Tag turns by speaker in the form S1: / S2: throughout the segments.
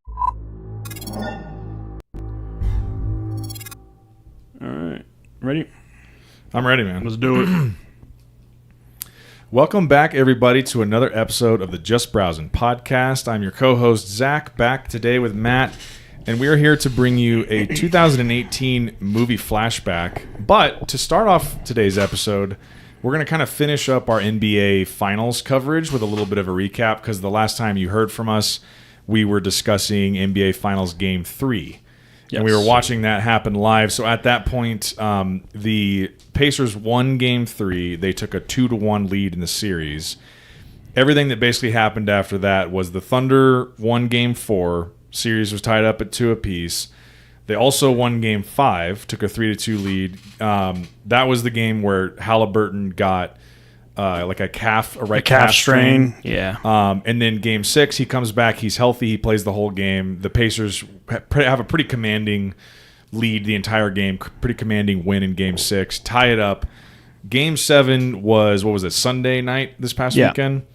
S1: All right. Ready?
S2: I'm ready, man.
S1: Let's do it.
S2: Welcome back, everybody, to another episode of the Just Browsin podcast. I'm your co-host, Zach, back today with Matt, and we are here to bring you a 2018 movie flashback. But to start off today's episode, we're going to kind of finish up our NBA Finals coverage with a little bit of a recap, because the last time you heard from us, we were discussing NBA Finals Game 3. Yes. And we were watching that happen live. So at that point, the Pacers won Game 3. They took a 2-1 lead in the series. Everything that basically happened after that was the Thunder won Game 4. Series was tied up at 2 apiece. They also won Game 5, took a 3-2 lead. That was the game where Halliburton got like a right calf strain.
S1: Yeah.
S2: And then Game 6, he comes back. He's healthy. He plays the whole game. The Pacers have a pretty commanding lead the entire game. Pretty commanding win in Game 6. Tie it up. Game 7 was, what was it, Sunday night this past weekend?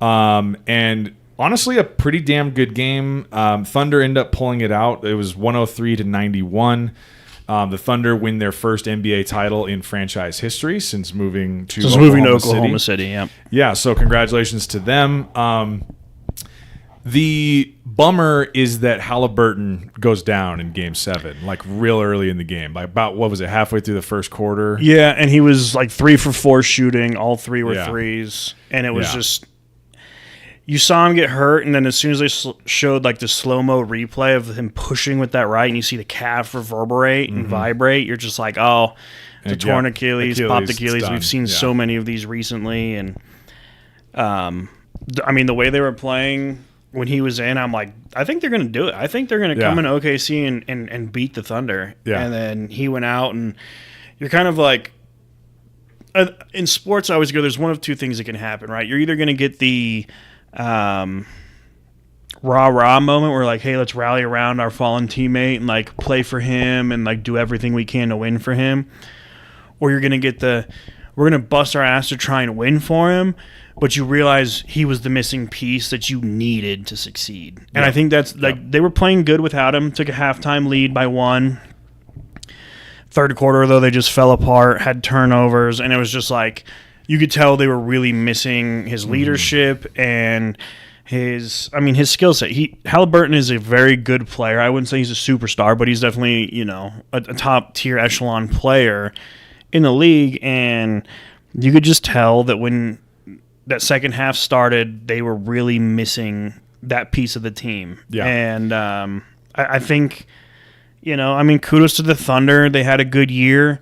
S2: And honestly, a pretty damn good game. Thunder ended up pulling it out. It was 103-91. The Thunder win their first NBA title in franchise history since moving to
S1: Oklahoma City.
S2: Yeah, so congratulations to them. The bummer is that Halliburton goes down in Game 7, like real early in the game. By about, what was it, halfway through the first quarter?
S1: Yeah, and he was like 3 for 4 shooting. All 3 were threes. And it was just... You saw him get hurt, and then as soon as they showed like the slow-mo replay of him pushing with that right, and you see the calf reverberate and vibrate, you're just like, oh, it's a torn Achilles, popped Achilles. We've seen so many of these recently. And I mean, the way they were playing when he was in, I'm like, I think they're going to do it. I think they're going to come in OKC and beat the Thunder. Yeah. And then he went out, and you're kind of like, in sports, I always go, there's one of two things that can happen, right? You're either going to get the rah-rah moment where like, hey, let's rally around our fallen teammate and like play for him and like do everything we can to win for him. Or you're going to get we're going to bust our ass to try and win for him, but you realize he was the missing piece that you needed to succeed. And I think that's like they were playing good without him, took a halftime lead by 1. Third quarter, though, they just fell apart, had turnovers, and it was just like, you could tell they were really missing his leadership and his skill set. Halliburton is a very good player. I wouldn't say he's a superstar, but he's definitely, a top tier echelon player in the league. And you could just tell that when that second half started, they were really missing that piece of the team. Yeah. And I think, kudos to the Thunder. They had a good year.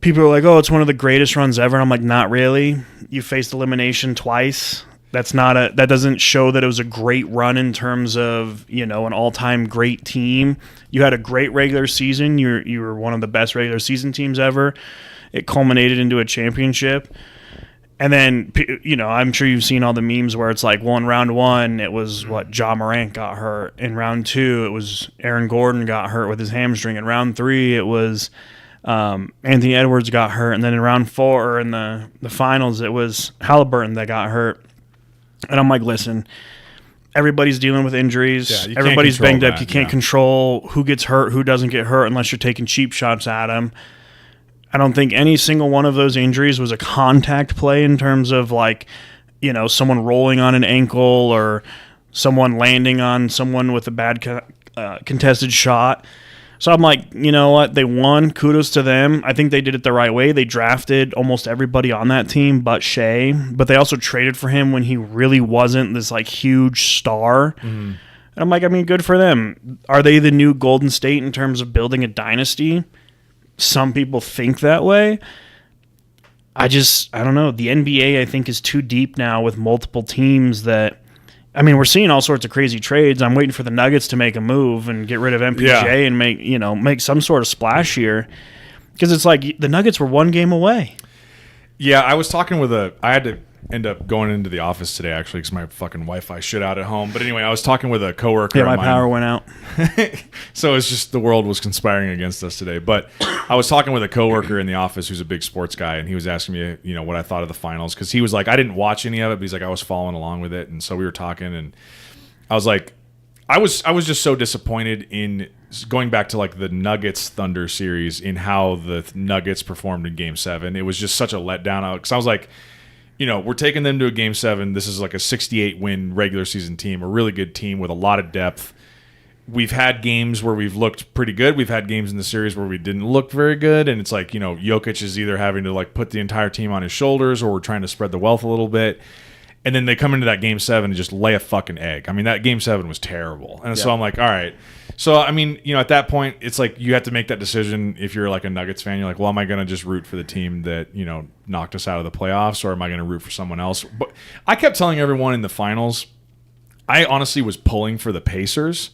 S1: People are like, oh, it's one of the greatest runs ever. And I'm like, not really. You faced elimination twice. That doesn't show that it was a great run in terms of, an all-time great team. You had a great regular season. You were one of the best regular season teams ever. It culminated into a championship. And then, I'm sure you've seen all the memes where it's like, well, in round 1, it was Ja Morant got hurt. In round 2, it was Aaron Gordon got hurt with his hamstring. In round 3, it was Anthony Edwards got hurt, and then in round 4 in the finals, it was Halliburton that got hurt. And I'm like, listen, everybody's dealing with injuries. Yeah, everybody's banged up. You can't control who gets hurt, who doesn't get hurt, unless you're taking cheap shots at them. I don't think any single one of those injuries was a contact play in terms of like, someone rolling on an ankle or someone landing on someone with a bad contested shot. So I'm like, you know what? They won. Kudos to them. I think they did it the right way. They drafted almost everybody on that team but Shea. But they also traded for him when he really wasn't this like huge star. And I'm like, good for them. Are they the new Golden State in terms of building a dynasty? Some people think that way. I don't know. The NBA, I think, is too deep now with multiple teams that... we're seeing all sorts of crazy trades. I'm waiting for the Nuggets to make a move and get rid of MPJ and make some sort of splash here. Because it's like the Nuggets were 1 game away.
S2: Yeah, I was talking with I had to end up going into the office today, actually, because my fucking Wi-Fi shit out at home. But anyway, I was talking with a coworker.
S1: Yeah, my power went out.
S2: So it's just the world was conspiring against us today. But I was talking with a coworker in the office who's a big sports guy, and he was asking me, what I thought of the finals, because he was like, I didn't watch any of it, but he's like, I was following along with it. And so we were talking, and I was like, I was just so disappointed in going back to like the Nuggets Thunder series in how the Nuggets performed in Game 7. It was just such a letdown because I was like, we're taking them to a Game 7. This is like a 68 win regular season team, a really good team with a lot of depth. We've had games where we've looked pretty good. We've had games in the series where we didn't look very good, and it's like, Jokic is either having to like put the entire team on his shoulders, or we're trying to spread the wealth a little bit. And then they come into that Game 7 and just lay a fucking egg. I mean, that Game 7 was terrible. And so I'm like, all right. So, I mean, at that point, it's like you have to make that decision if you're like a Nuggets fan. You're like, well, am I going to just root for the team that, knocked us out of the playoffs, or am I going to root for someone else? But I kept telling everyone in the finals, I honestly was pulling for the Pacers,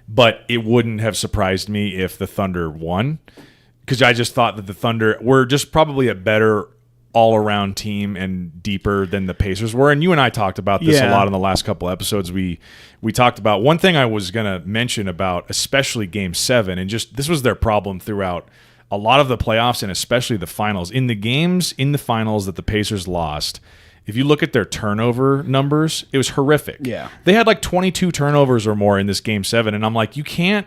S2: but it wouldn't have surprised me if the Thunder won, because I just thought that the Thunder were just probably a better all-around team and deeper than the Pacers were. And you and I talked about this a lot in the last couple episodes. We talked about one thing I was going to mention about especially Game 7, and just this was their problem throughout a lot of the playoffs and especially the finals. In the games in the finals that the Pacers lost, if you look at their turnover numbers, it was horrific.
S1: Yeah. They
S2: had like 22 turnovers or more in this Game 7, and I'm like, you can't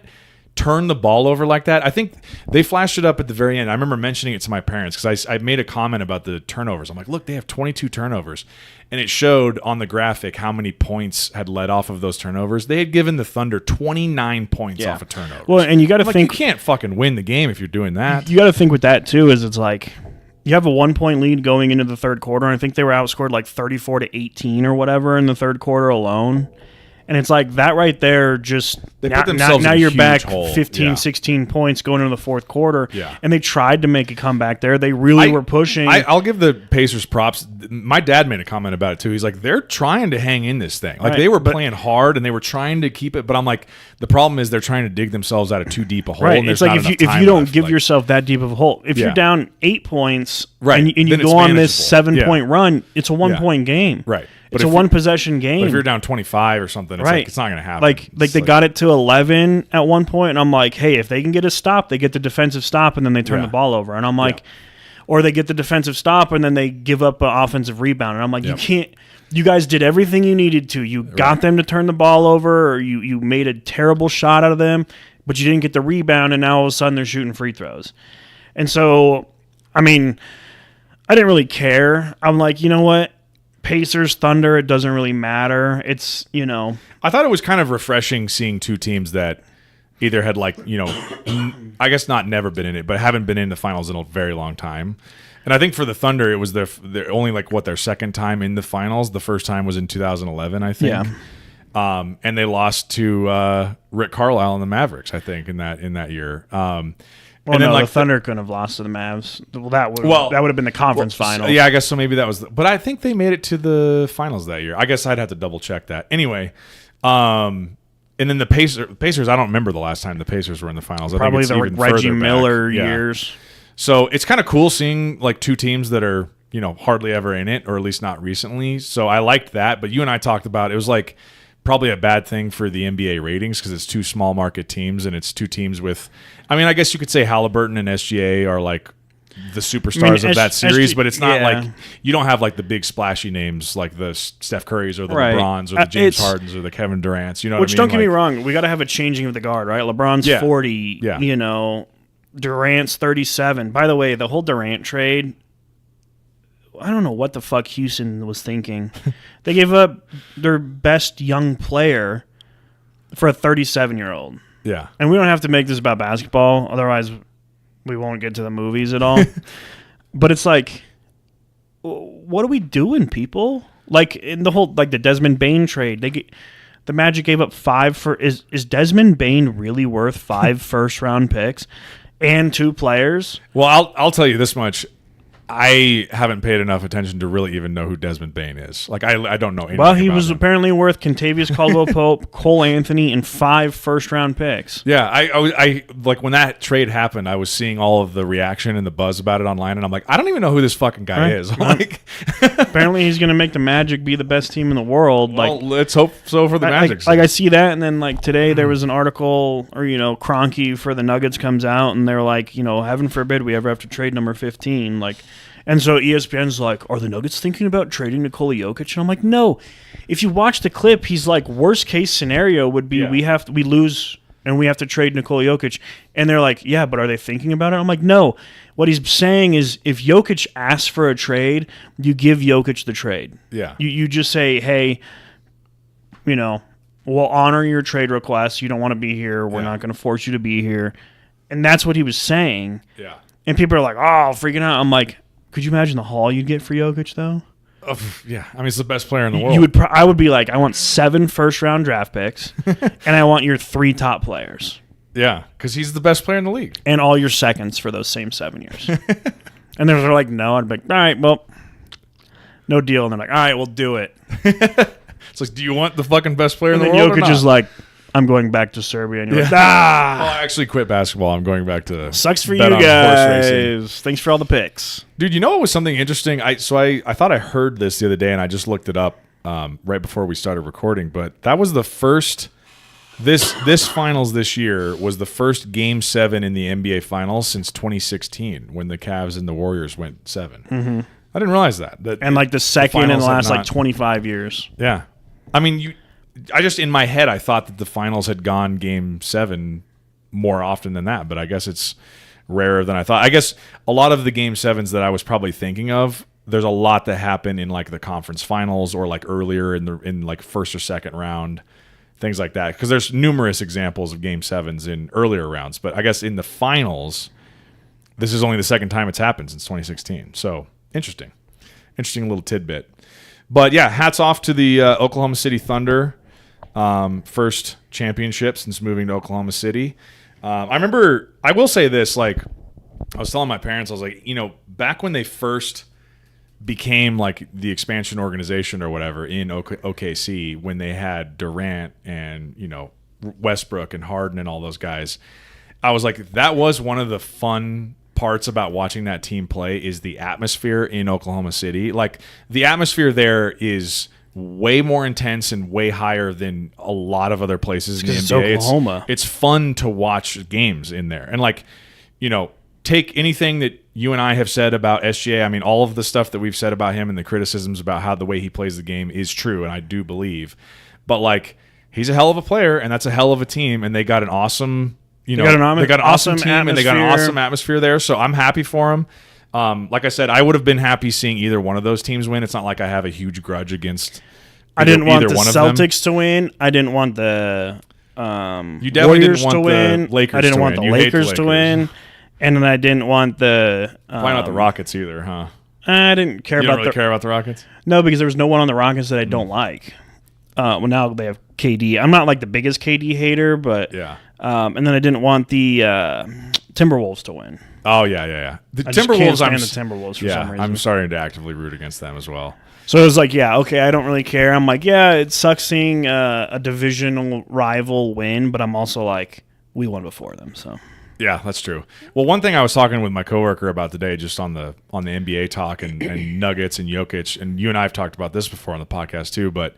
S2: turn the ball over like that. I think they flashed it up at the very end. I remember mentioning it to my parents because I made a comment about the turnovers. I'm like, look, they have 22 turnovers. And it showed on the graphic how many points had led off of those turnovers. They had given the Thunder 29 points off of turnovers.
S1: Well, and you got to think,
S2: you can't fucking win the game if you're doing that.
S1: You got to think with that too, is it's like you have a 1-point lead going into the third quarter, and I think they were outscored like 34-18 or whatever in the third quarter alone. And it's like that right there, just
S2: they put themselves
S1: now
S2: in a
S1: you're
S2: huge
S1: back
S2: hole.
S1: 15, 16 points going into the fourth quarter.
S2: Yeah.
S1: And they tried to make a comeback there. They really were pushing.
S2: I'll give the Pacers props. My dad made a comment about it too. He's like, they're trying to hang in this thing. Like they were playing hard and they were trying to keep it. But I'm like, the problem is they're trying to dig themselves out of too deep a hole.
S1: Right.
S2: And
S1: It's like if you don't give yourself that deep of a hole, if you're down 8 points and you go on this 7-point run, it's a 1-point game.
S2: Right.
S1: It's a one-possession game.
S2: But if you're down 25 or something, it's like it's not going to happen.
S1: Like they got it to 11 at one point, and I'm like, hey, if they can get a stop, they get the defensive stop, and then they turn the ball over. And I'm like, or they get the defensive stop, and then they give up an offensive rebound. And I'm like, you can't. You guys did everything you needed to. You got them to turn the ball over, or you made a terrible shot out of them, but you didn't get the rebound, and now all of a sudden they're shooting free throws. And so, I mean, I didn't really care. I'm like, you know what? Pacers, Thunder, it doesn't really matter. It's,
S2: I thought it was kind of refreshing seeing two teams that either had I guess not never been in it, but haven't been in the finals in a very long time. And I think for the Thunder, it was their only their second time in the finals. The first time was in 2011, I think. Yeah. And they lost to Rick Carlisle and the Mavericks, I think, in that year.
S1: Well, and then, the Thunder couldn't have lost to the Mavs. That would have been the conference final.
S2: Yeah, I guess so. Maybe that was. But I think they made it to the finals that year. I guess I'd have to double check that. Anyway, and then the Pacers. I don't remember the last time the Pacers were in the finals.
S1: Probably the Reggie Miller years.
S2: So it's kind of cool seeing two teams that are hardly ever in it, or at least not recently. So I liked that. But you and I talked about it was probably a bad thing for the NBA ratings because it's two small market teams and it's two teams with, I guess you could say Halliburton and SGA are the superstars of that series, but it's not you don't have the big splashy names like the Steph Currys or the LeBrons or the James Hardens or the Kevin Durants. You know what I mean?
S1: Which don't get me wrong, we got to have a changing of the guard, right? LeBron's 40, Durant's 37. By the way, the whole Durant trade, I don't know what the fuck Houston was thinking. They gave up their best young player for a 37-year-old.
S2: Yeah. And
S1: we don't have to make this about basketball, otherwise we won't get to the movies at all. But it's what are we doing, people? In the whole the Desmond Bane trade, the Magic gave up 5 for is Desmond Bane really worth 5 first-round picks and 2 players?
S2: Well, I'll tell you this much. I haven't paid enough attention to really even know who Desmond Bane is. I don't know anything.
S1: Well, he was apparently worth Kentavious Caldwell-Pope, Cole Anthony, and 5 first-round picks.
S2: Yeah, I when that trade happened, I was seeing all of the reaction and the buzz about it online, and I'm like, I don't even know who this fucking guy is.
S1: Apparently, he's going to make the Magic be the best team in the world.
S2: Well, let's hope so for the Magic.
S1: I see that, and then today there was an article, or Kroenke for the Nuggets comes out, and they're like, heaven forbid we ever have to trade number 15. And so ESPN's like, are the Nuggets thinking about trading Nikola Jokic? And I'm like, no. If you watch the clip, he's like, worst case scenario would be we lose and we have to trade Nikola Jokic. And they're like, yeah, but are they thinking about it? I'm like, no. What he's saying is if Jokic asks for a trade, you give Jokic the trade.
S2: Yeah.
S1: You just say, hey, we'll honor your trade request. You don't want to be here. We're not going to force you to be here. And that's what he was saying.
S2: Yeah.
S1: And people are like, oh, freaking out. I'm like, could you imagine the haul you'd get for Jokic, though?
S2: Yeah. I mean, it's the best player in the world.
S1: I would be like, I want 7 first-round draft picks, and I want your 3 top players.
S2: Yeah, because he's the best player in the league.
S1: And all your seconds for those same 7 years. And they're like, no. I'd be like, all right, well, no deal. And they're like, all right, we'll do it.
S2: It's like, do you want the fucking best player in the world?
S1: And then Jokic is like, I'm going back to Serbia. And you're like,
S2: Oh, I actually quit basketball. I'm going back to
S1: sucks for you
S2: bet on horse racing.
S1: guys. Thanks for all the picks.
S2: Dude, you know what was something interesting? I thought I heard this the other day, and I just looked it up right before we started recording. But that was the first. This finals this year was the first Game 7 in the NBA Finals since 2016 when the Cavs and the Warriors went 7.
S1: Mm-hmm.
S2: I didn't realize that.
S1: And like the second in the last like 25 years.
S2: Yeah. I mean, I just, in my head, I thought that the finals had gone Game 7 more often than that, but I guess it's rarer than I thought. I guess a lot of the Game 7s that I was probably thinking of, there's a lot that happened in like the conference finals or like earlier in like first or second round, things like that. Because there's numerous examples of Game 7s in earlier rounds, but I guess in the finals, this is only the second time it's happened since 2016. So interesting little tidbit. But yeah, hats off to the Oklahoma City Thunder. First championship since moving to Oklahoma City. I remember, I will say this, like, I was telling my parents, I was like, back when they first became like the expansion organization or whatever in OKC, when they had Durant and, Westbrook and Harden and all those guys, I was like, that was one of the fun parts about watching that team play is the atmosphere in Oklahoma City. Like, the atmosphere there is way more intense and way higher than a lot of other places in the NBA.
S1: Oklahoma.
S2: It's fun to watch games in there. And like, take anything that you and I have said about SGA. I mean, all of the stuff that we've said about him and the criticisms about how the way he plays the game is true, and I do believe. But like, he's a hell of a player, and that's a hell of a team, and they got an awesome, they got an awesome team, atmosphere. And they got an awesome atmosphere there. So I'm happy for them. Like I said, I would have been happy seeing either one of those teams win. It's not like I have a huge grudge against
S1: I didn't want the Celtics to win. I didn't want the
S2: you definitely
S1: Warriors
S2: didn't want
S1: to win.
S2: the Lakers
S1: I didn't
S2: to
S1: want
S2: win.
S1: the Lakers to win. And then I didn't want the
S2: probably not the Rockets either, huh?
S1: I didn't care
S2: you
S1: about
S2: don't really care about the Rockets?
S1: No, because there was no one on the Rockets that I don't like. Well, now they have KD. I'm not like the biggest KD hater, but
S2: yeah.
S1: And then I didn't want the Timberwolves to win.
S2: Oh yeah. The
S1: I
S2: Timberwolves.
S1: Can't stand the Timberwolves for some reason.
S2: I'm starting to actively root against them as well.
S1: So it was like, yeah, okay, I don't really care. I'm like, yeah, it sucks seeing a divisional rival win, but I'm also like, we won before them, so.
S2: Yeah, that's true. Well, one thing I was talking with my coworker about today, just on the NBA talk and Nuggets and Jokic, and you and I have talked about this before on the podcast too, but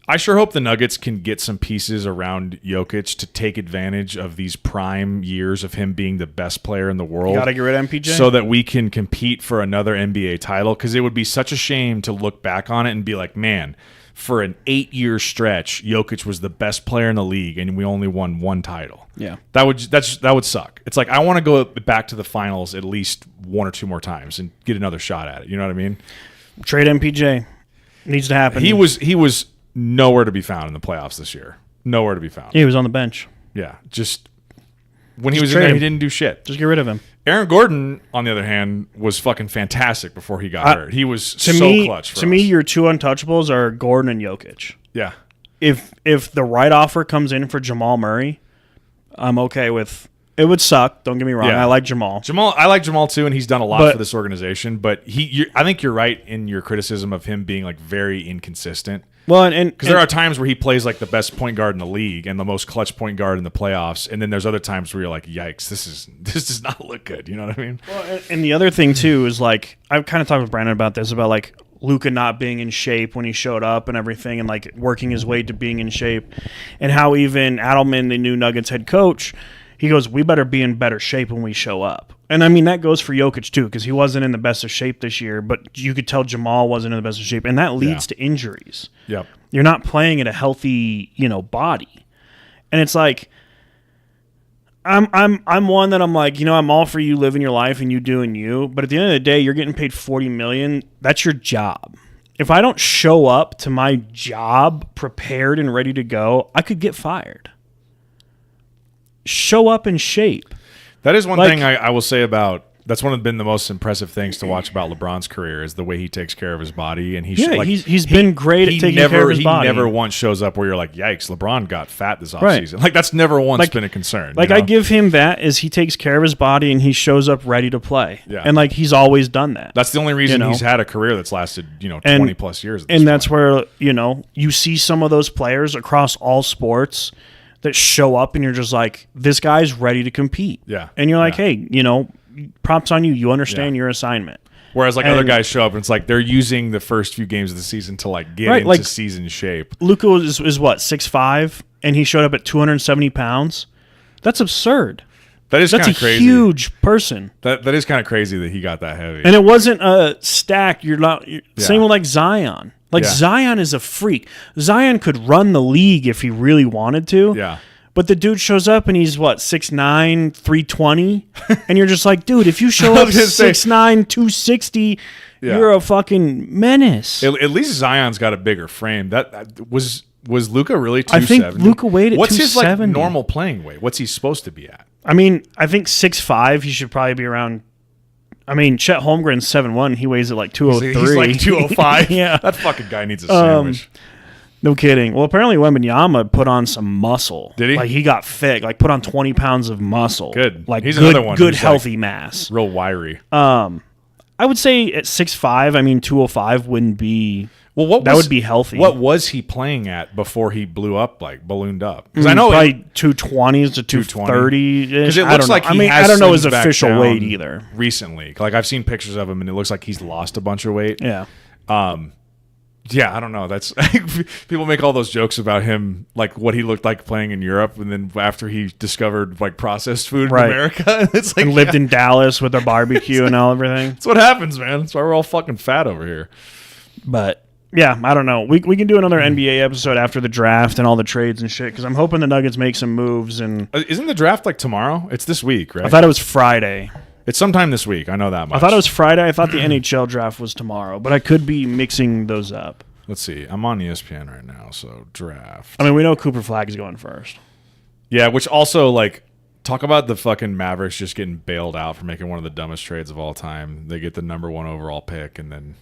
S2: I sure hope the Nuggets can get some pieces around Jokic to take advantage of these prime years of him being the best player in the world.
S1: Got to get rid of MPJ?
S2: So that we can compete for another NBA title, because it would be such a shame to look back on it and be like, man, for an 8-year stretch, Jokic was the best player in the league, and we only won one title.
S1: Yeah,
S2: that would suck. It's like, I want to go back to the finals at least one or two more times and get another shot at it. You know what I mean?
S1: Trade MPJ. Needs to happen.
S2: He was nowhere to be found in the playoffs this year. Nowhere to be found.
S1: He was on the bench.
S2: Yeah, when he was in there, he didn't do shit.
S1: Just get rid of him.
S2: Aaron Gordon, on the other hand, was fucking fantastic before he got hurt. He was clutch for us.
S1: To me, your two untouchables are Gordon and Jokic.
S2: Yeah.
S1: If the right offer comes in for Jamal Murray, I'm okay with. It would suck. Don't get me wrong. Yeah. I like Jamal.
S2: I like Jamal too, and he's done a lot for this organization. But I think you're right in your criticism of him being like very inconsistent.
S1: Well, and because
S2: there are times where he plays like the best point guard in the league and the most clutch point guard in the playoffs, and then there's other times where you're like, "Yikes, this does not look good." You know what I mean?
S1: Well, and the other thing too is like I've kind of talked with Brandon about this, about like Luka not being in shape when he showed up and everything, and like working his way to being in shape, and how even Adelman, the new Nuggets head coach, he goes, "We better be in better shape when we show up." And I mean, that goes for Jokic too, because he wasn't in the best of shape this year, but you could tell Jamal wasn't in the best of shape, and that leads to injuries.
S2: Yep.
S1: You're not playing at a healthy, body. And it's like, I'm one that I'm like, I'm all for you living your life and you doing you, but at the end of the day, you're getting paid $40 million. That's your job. If I don't show up to my job prepared and ready to go, I could get fired. Show up in shape.
S2: That is one thing I will say about. That's been the most impressive things to watch about LeBron's career is the way he takes care of his body, and
S1: he's been great at taking care of his body.
S2: He never once shows up where you're like, "Yikes, LeBron got fat this offseason." Like that's never once been a concern.
S1: I give him that is he takes care of his body and he shows up ready to play.
S2: Yeah.
S1: And he's always done that.
S2: That's the only reason he's had a career that's lasted 20 plus years.
S1: And that's where you see some of those players across all sports that show up and you're just like, this guy's ready to compete.
S2: Yeah.
S1: And you're like, hey, props on you. You understand your assignment.
S2: Whereas other guys show up and it's like they're using the first few games of the season to get into season shape.
S1: Luka is what, 6'5", and he showed up at 270 pounds. That's absurd.
S2: That's kind of crazy.
S1: A huge person.
S2: That is kind of crazy that he got that heavy.
S1: And it wasn't a stack. Same with Zion. Zion is a freak. Zion could run the league if he really wanted to.
S2: Yeah.
S1: But the dude shows up and he's 6'9", 320. And you're just like, dude, if you show up 6'9", 260, you're a fucking menace.
S2: At least Zion's got a bigger frame. That was Luka really 270?
S1: I think Luka weighed at 270.
S2: What's his normal playing weight? What's he supposed to be at?
S1: I mean, I think 6'5", he should probably be around. I mean, Chet Holmgren's 7'1", he weighs at 203.
S2: He's like 205.
S1: Yeah.
S2: That fucking guy needs a sandwich.
S1: No kidding. Well, apparently Wembanyama put on some muscle.
S2: Did he?
S1: He got thick. Put on 20 pounds of muscle.
S2: Good.
S1: He's another one. Good, healthy mass.
S2: Real wiry.
S1: I would say at 6'5", 205 wouldn't be...
S2: Well,
S1: that would be healthy.
S2: What was he playing at before he blew up, ballooned up? Because I know
S1: probably 220s to 230.
S2: Because it looks like
S1: I don't know his official weight either.
S2: Recently, I've seen pictures of him, and it looks like he's lost a bunch of weight.
S1: Yeah.
S2: Yeah, I don't know. That's people make all those jokes about him, what he looked like playing in Europe, and then after he discovered processed food in America, it's
S1: and lived in Dallas with a barbecue and everything.
S2: That's what happens, man. That's why we're all fucking fat over here.
S1: But. Yeah, I don't know. We can do another NBA episode after the draft and all the trades and shit because I'm hoping the Nuggets make some moves. And
S2: isn't the draft tomorrow? It's this week, right?
S1: I thought it was Friday.
S2: It's sometime this week. I know that much.
S1: I thought it was Friday. I thought the NHL draft was tomorrow, but I could be mixing those up.
S2: Let's see. I'm on ESPN right now, so draft.
S1: I mean, we know Cooper Flag is going first.
S2: Yeah, which also talk about the fucking Mavericks just getting bailed out for making one of the dumbest trades of all time. They get the number 1 overall pick and then.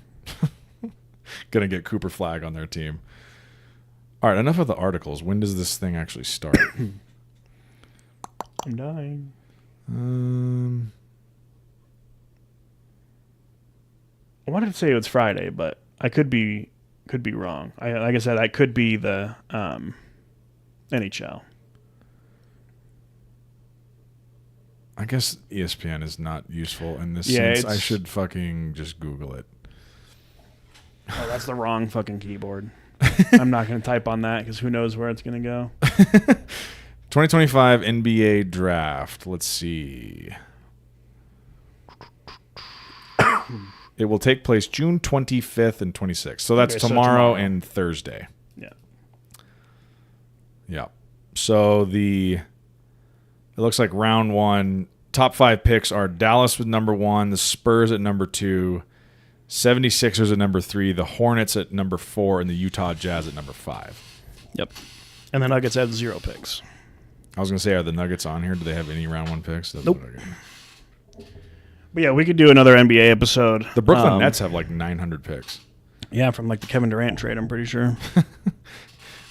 S2: Gonna get Cooper Flag on their team. All right, enough of the articles. When does this thing actually start?
S1: I'm dying. I wanted to say it was Friday, but I could be wrong. Like I said, I could be the NHL.
S2: I guess ESPN is not useful in this sense. I should fucking just Google it.
S1: Oh, that's the wrong fucking keyboard. I'm not going to type on that because who knows where it's going to go.
S2: 2025 NBA draft. Let's see. It will take place June 25th and 26th. So that's tomorrow and Thursday.
S1: Yeah.
S2: Yeah. So it looks like round 1, top 5 picks are Dallas with number 1, the Spurs at number 2, 76ers at number 3, the Hornets at number 4, and the Utah Jazz at number 5.
S1: Yep. And the Nuggets have 0 picks.
S2: I was going to say, are the Nuggets on here? Do they have any round 1 picks?
S1: Nope. But yeah, we could do another NBA episode.
S2: The Brooklyn Nets have 900 picks.
S1: Yeah, from the Kevin Durant trade, I'm pretty sure.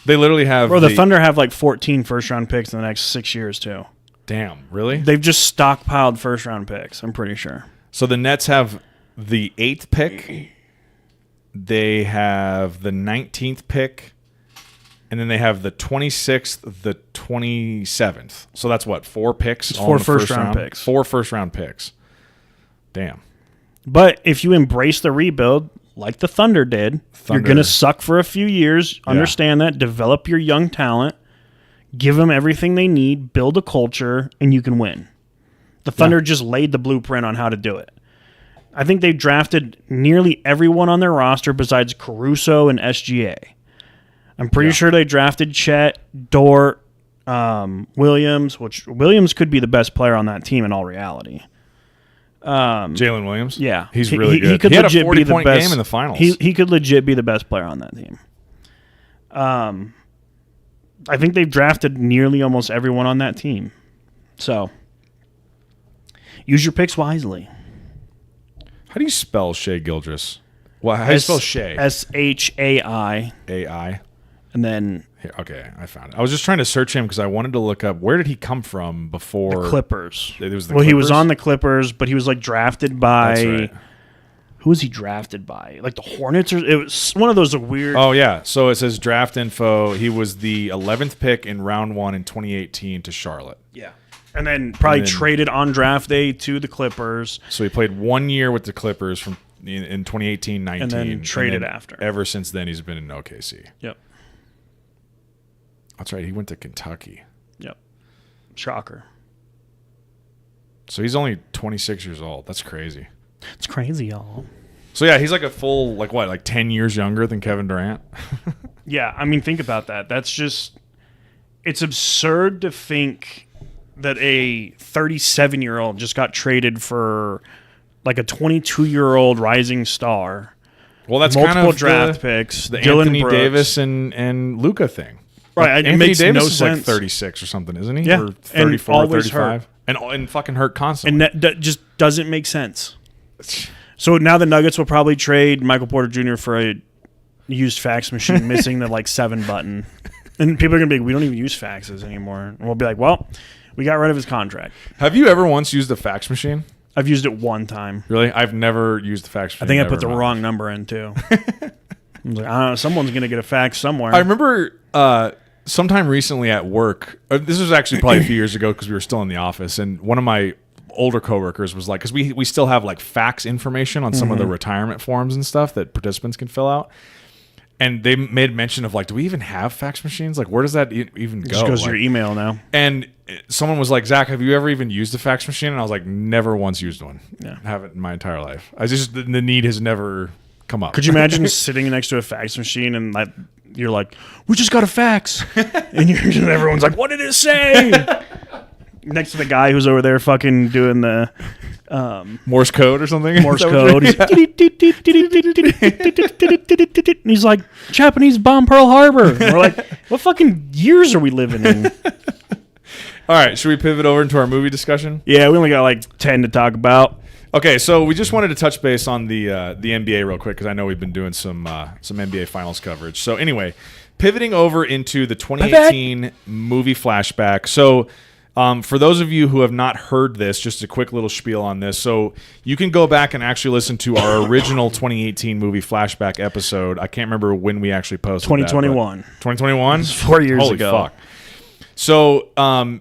S2: They literally have...
S1: Bro, the Thunder have 14 first-round picks in the next 6 years, too.
S2: Damn, really?
S1: They've just stockpiled first-round picks, I'm pretty sure.
S2: So the Nets have... the 8th pick, they have the 19th pick, and then they have the 26th, the 27th. So that's what, 4 picks?
S1: It's 4 first-round picks.
S2: 4 first-round picks. Damn.
S1: But if you embrace the rebuild, like the Thunder did, you're going to suck for a few years. Understand that. Develop your young talent. Give them everything they need. Build a culture, and you can win. The Thunder just laid the blueprint on how to do it. I think they drafted nearly everyone on their roster besides Caruso and SGA. I'm pretty sure they drafted Chet, Dort, Williams, which Williams could be the best player on that team in all reality.
S2: Jalen Williams?
S1: Yeah.
S2: He's really good.
S1: He could
S2: had a
S1: legit be the
S2: 40-point
S1: best
S2: game in the finals.
S1: He could legit be the best player on that team. I think they've drafted nearly almost everyone on that team. So, use your picks wisely.
S2: How do you spell Shai Gilgeous? Well, how do you spell Shai?
S1: Shai.
S2: AI.
S1: And then
S2: Here, okay, I found it. I was just trying to search him because I wanted to look up where did he come from before
S1: the Clippers.
S2: It was the
S1: He was
S2: Clippers?
S1: on the Clippers, but he was like drafted by.
S2: That's right.
S1: Who was he drafted by? Like the Hornets, or it was one of those weird.
S2: Oh yeah, so it says draft info. He was the 11th pick in round 1 in 2018 to Charlotte.
S1: Yeah, and then probably traded on draft day to the Clippers.
S2: So he played 1 year with the Clippers from in 2018-19,
S1: and then traded after.
S2: Ever since then, he's been in OKC.
S1: Yep.
S2: That's right. He went to Kentucky.
S1: Yep. Shocker.
S2: So he's only 26 years old. That's crazy.
S1: It's crazy, y'all.
S2: So yeah, he's like a full like 10 years younger than Kevin Durant.
S1: Yeah, I mean, think about that. That's just, it's absurd to think that a 37-year-old just got traded for like a 22-year-old rising star.
S2: Well, that's
S1: multiple
S2: kind of
S1: draft picks.
S2: the
S1: Dylan
S2: Anthony
S1: Brooks.
S2: Davis and Luka thing.
S1: Right,
S2: Anthony
S1: it makes
S2: Davis
S1: no
S2: is
S1: sense.
S2: like 36 or something, isn't he?
S1: Yeah,
S2: Or 34,
S1: and always
S2: 35.
S1: hurt.
S2: And fucking hurt constantly.
S1: And that just doesn't make sense. So now the Nuggets will probably trade Michael Porter Jr. for a used fax machine missing the like 7 button. And people are going to be like, we don't even use faxes anymore. And we'll be like, well, we got rid of his contract.
S2: Have you ever once used a fax machine?
S1: I've used it one time.
S2: Really? I've never used the fax machine.
S1: I think I
S2: ever
S1: put the
S2: in my
S1: wrong
S2: life.
S1: number in too. I was like, I don't know, someone's going to get a fax somewhere.
S2: I remember sometime recently at work, this was actually probably a few years ago because we were still in the office, and one of my older coworkers was like, because we still have like fax information on some of the retirement forms and stuff that participants can fill out. And they made mention of like, do we even have fax machines? Like, where does that even go?
S1: It just goes to
S2: Like,
S1: your email now.
S2: and someone was like, Zach, have you ever even used a fax machine? And I was like, never once used one.
S1: Yeah.
S2: Haven't in my entire life. The need has never come up.
S1: Could you imagine sitting next to a fax machine and like you're like, we just got a fax, and everyone's like, what did it say? Next to the guy who's over there fucking doing the
S2: Morse code or something?
S1: Morse
S2: Is that what
S1: code.
S2: you're-
S1: And he's like, Japanese bomb Pearl Harbor. And we're like, what fucking years are we living in?
S2: All right, should we pivot over into our movie discussion?
S1: Yeah, we only got like 10 to talk about.
S2: Okay, so we just wanted to touch base on the NBA real quick because I know we've been doing some NBA Finals coverage. So anyway, pivoting over into the 2018 movie Flashback. So for those of you who have not heard this, just a quick little spiel on this. So you can go back and actually listen to our original 2018 movie Flashback episode. I can't remember when we actually posted
S1: 2021.
S2: that. 2021?
S1: 4 years
S2: Holy
S1: ago.
S2: fuck. So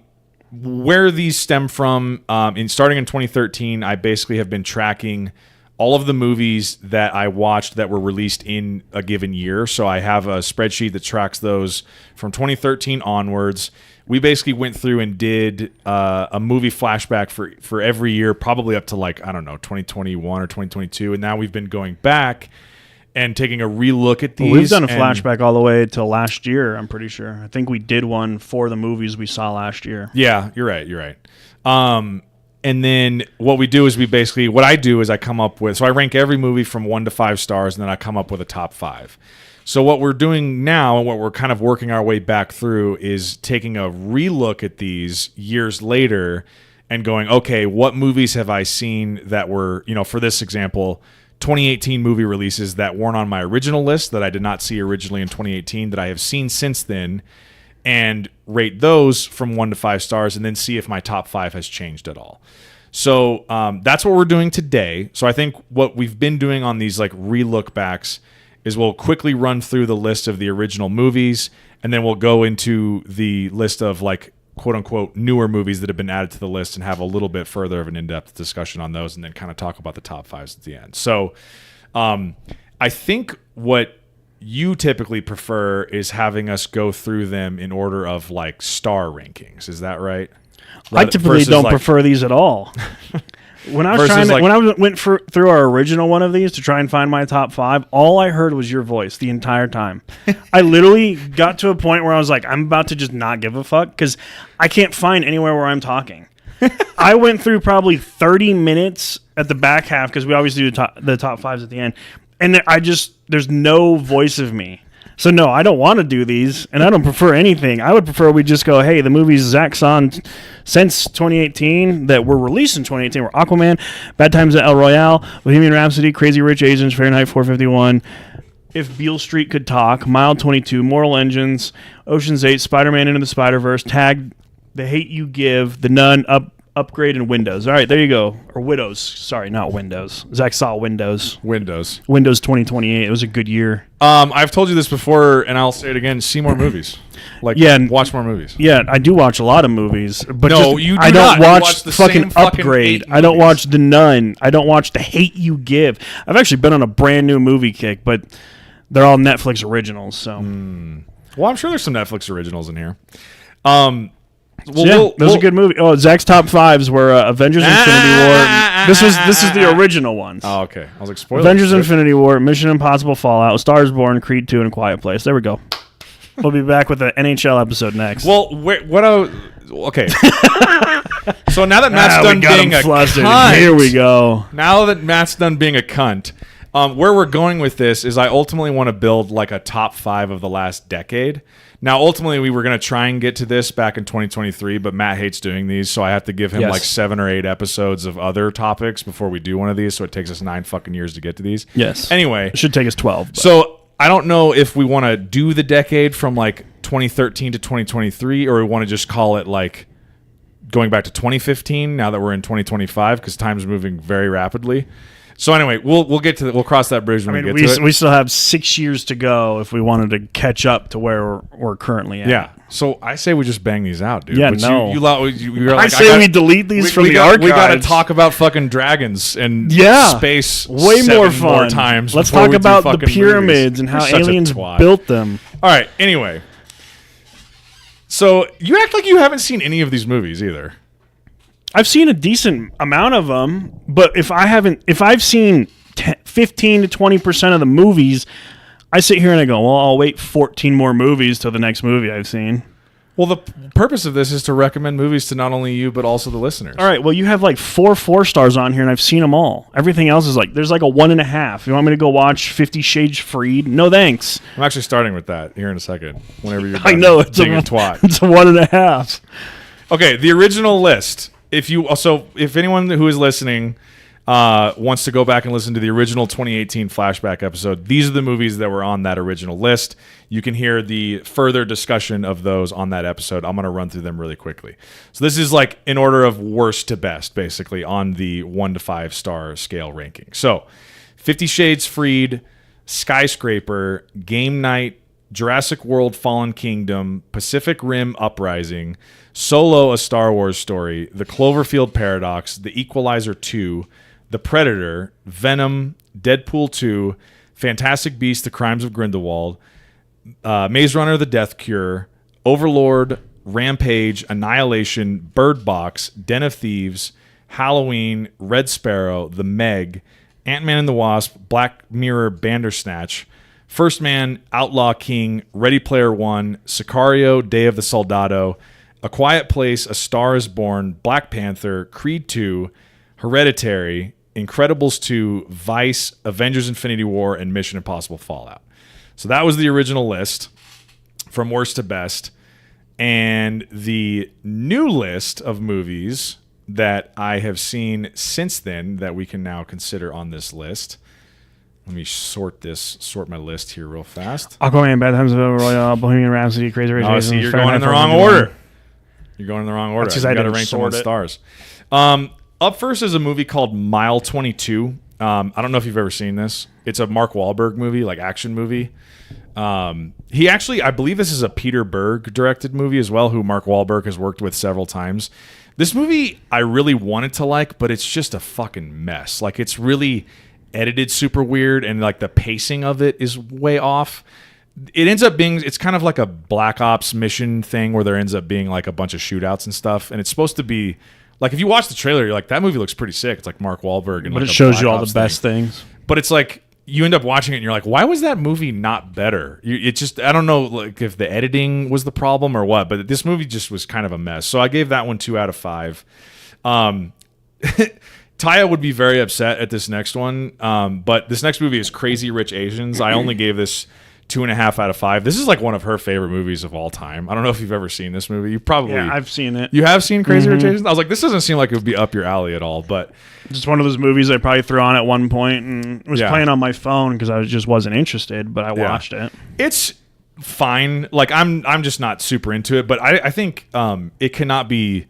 S2: where these stem from, starting in 2013, I basically have been tracking all of the movies that I watched that were released in a given year. So I have a spreadsheet that tracks those from 2013 onwards. We basically went through and did a movie flashback for every year, probably up to like, I don't know, 2021 or 2022. And now we've been going back and taking a relook at these.
S1: Well, we've done a flashback all the way to last year, I'm pretty sure. I think we did one for the movies we saw last year.
S2: Yeah, you're right. And then what we do is what I do is I come up with, so I rank every movie from 1 to 5 stars, and then I come up with a top 5. So what we're doing now, and what we're kind of working our way back through, is taking a relook at these years later and going, okay, what movies have I seen that were, for this example, 2018 movie releases that weren't on my original list, that I did not see originally in 2018, that I have seen since then, and rate those from 1 to 5 stars, and then see if my top 5 has changed at all. So that's what we're doing today. So I think what we've been doing on these like relook backs is we'll quickly run through the list of the original movies, and then we'll go into the list of like quote unquote newer movies that have been added to the list and have a little bit further of an in-depth discussion on those, and then kind of talk about the top 5s at the end. So I think what you typically prefer is having us go through them in order of like star rankings. Is that right?
S1: I typically don't prefer these at all. When I was through our original one of these to try and find my top 5, all I heard was your voice the entire time. I literally got to a point where I was like, I'm about to just not give a fuck because I can't find anywhere where I'm talking. I went through probably 30 minutes at the back half because we always do the top 5s at the end, and there's no voice of me. So no, I don't want to do these, and I don't prefer anything. I would prefer we just go, hey, the movies Zach saw since 2018 that were released in 2018 were Aquaman, Bad Times at El Royale, Bohemian Rhapsody, Crazy Rich Asians, Fahrenheit 451, If Beale Street Could Talk, Mile 22, Mortal Engines, Ocean's 8, Spider-Man Into the Spider-Verse, Tag, The Hate You Give, The Nun, Upgrade, and Windows. All right, there you go. Or Widows. Sorry, not Windows. Zach saw Windows.
S2: Windows
S1: 2028. It was a good year.
S2: I've told you this before, and I'll say it again. See more movies. Watch more movies.
S1: Yeah, I do watch a lot of movies. But
S2: no, you do
S1: I don't
S2: not.
S1: watch the fucking Upgrade. I don't watch The Nun. I don't watch The Hate You Give. I've actually been on a brand new movie kick, but they're all Netflix originals. So,
S2: Well, I'm sure there's some Netflix originals in here.
S1: That was a good movie. Oh, Zach's top 5s were Avengers: Infinity War. This is the original ones.
S2: Oh, okay. I was like, spoiler.
S1: Avengers: Infinity War, Mission Impossible: Fallout, Stars Born, Creed 2, and A Quiet Place. There we go. We'll be back with the NHL episode next.
S2: Well, okay. So now that Matt's done being a cunt,
S1: here we go.
S2: Now that Matt's done being a cunt, where we're going with this is I ultimately want to build like a top 5 of the last decade. Now, ultimately, we were going to try and get to this back in 2023, but Matt hates doing these, so I have to give him like 7 or 8 episodes of other topics before we do one of these, so it takes us 9 fucking years to get to these.
S1: Yes.
S2: Anyway.
S1: It should take us 12. But.
S2: So, I don't know if we want to do the decade from like 2013 to 2023, or we want to just call it like going back to 2015 now that we're in 2025, because time's moving very rapidly. So anyway, we'll get to we'll cross that bridge when we get to it.
S1: We still have 6 years to go if we wanted to catch up to where we're currently at.
S2: Yeah. So I say we just bang these out, dude.
S1: Yeah,
S2: but
S1: no.
S2: You're like,
S1: I say we delete these from the archives.
S2: We got to talk about fucking dragons and space
S1: way more fun.
S2: More times.
S1: Let's talk about the pyramids and how aliens built them.
S2: All right. Anyway, so you act like you haven't seen any of these movies either.
S1: I've seen a decent amount of them, but if I've seen 15 to 20% of the movies, I sit here and I go, well, I'll wait 14 more movies till the next movie I've seen.
S2: Well, the purpose of this is to recommend movies to not only you, but also the listeners.
S1: All right, well, you have like 4 4-stars on here, and I've seen them all. Everything else is like, there's like a 1.5. You want me to go watch 50 Shades Freed? No, thanks.
S2: I'm actually starting with that here in a second, whenever you're done.
S1: I know, it's
S2: being a twat.
S1: It's a 1.5.
S2: Okay, the original list. If anyone who is listening wants to go back and listen to the original 2018 Flashback episode, these are the movies that were on that original list. You can hear the further discussion of those on that episode. I'm going to run through them really quickly. So this is like in order of worst to best, basically, on the 1 to 5 star scale ranking. So 50 Shades Freed, Skyscraper, Game Night, Jurassic World Fallen Kingdom, Pacific Rim Uprising, Solo: A Star Wars Story, The Cloverfield Paradox, The Equalizer 2, The Predator, Venom, Deadpool 2, Fantastic Beasts: The Crimes of Grindelwald, Maze Runner: The Death Cure, Overlord, Rampage, Annihilation, Bird Box, Den of Thieves, Halloween, Red Sparrow, The Meg, Ant-Man and the Wasp, Black Mirror Bandersnatch, First Man, Outlaw King, Ready Player One, Sicario, Day of the Soldado, A Quiet Place, A Star is Born, Black Panther, Creed 2, Hereditary, Incredibles 2, Vice, Avengers: Infinity War, and Mission Impossible Fallout. So that was the original list from worst to best. And the new list of movies that I have seen since then that we can now consider on this list. Let me sort my list here real fast.
S1: Aquaman, Bad Times at El Royale, Bohemian Rhapsody, Crazy Rich Asians.
S2: See, you're going in the wrong order. You're going in the wrong order.
S1: You
S2: got to rank them on stars. Up first is a movie called Mile 22. I don't know if you've ever seen this. It's a Mark Wahlberg movie, like action movie. He actually, I believe this is a Peter Berg directed movie as well, who Mark Wahlberg has worked with several times. This movie I really wanted to like, but it's just a fucking mess. Like, it's really edited super weird, and like the pacing of it is way off. it ends up being, it's kind of like a Black Ops mission thing where there ends up being like a bunch of shootouts and stuff. And it's supposed to be like, if you watch the trailer, you're like, that movie looks pretty sick. It's like Mark Wahlberg. And
S1: but
S2: like
S1: it shows
S2: Black
S1: you all
S2: Ops
S1: the best things.
S2: But it's like, you end up watching it and you're like, why was that movie not better? It just, I don't know like if the editing was the problem or what, but this movie just was kind of a mess. So I gave that one 2 out of 5. Taya would be very upset at this next one. But this next movie is Crazy Rich Asians. I only gave this 2.5 out of 5. This is like one of her favorite movies of all time. I don't know if you've ever seen this movie. You probably,
S1: Yeah, I've seen it.
S2: you have seen Crazy Rich Asians? I was like, this doesn't seem like it would be up your alley at all, but
S1: Just one of those movies I probably threw on at one point and was
S2: Yeah.
S1: playing on my phone because I just wasn't interested, but I watched it.
S2: it's fine. Like I'm just not super into it, but I think it cannot be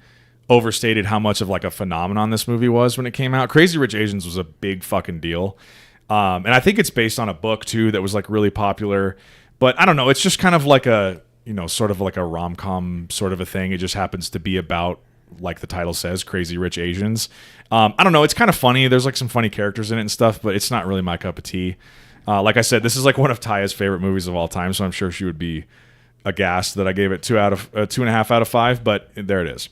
S2: overstated how much of like a phenomenon this movie was when it came out. Crazy Rich Asians was a big fucking deal. And I think it's based on a book too that was like really popular. But I don't know, it's just kind of like a, you know, sort of like a rom-com sort of a thing. It just happens to be about, like the title says, Crazy Rich Asians. I don't know, it's kind of funny. There's like some funny characters in it and stuff, but it's not really my cup of tea. Like I said, this is like one of Taya's favorite movies of all time, so I'm sure she would be aghast that I gave it 2.5 out of 5, but there it is.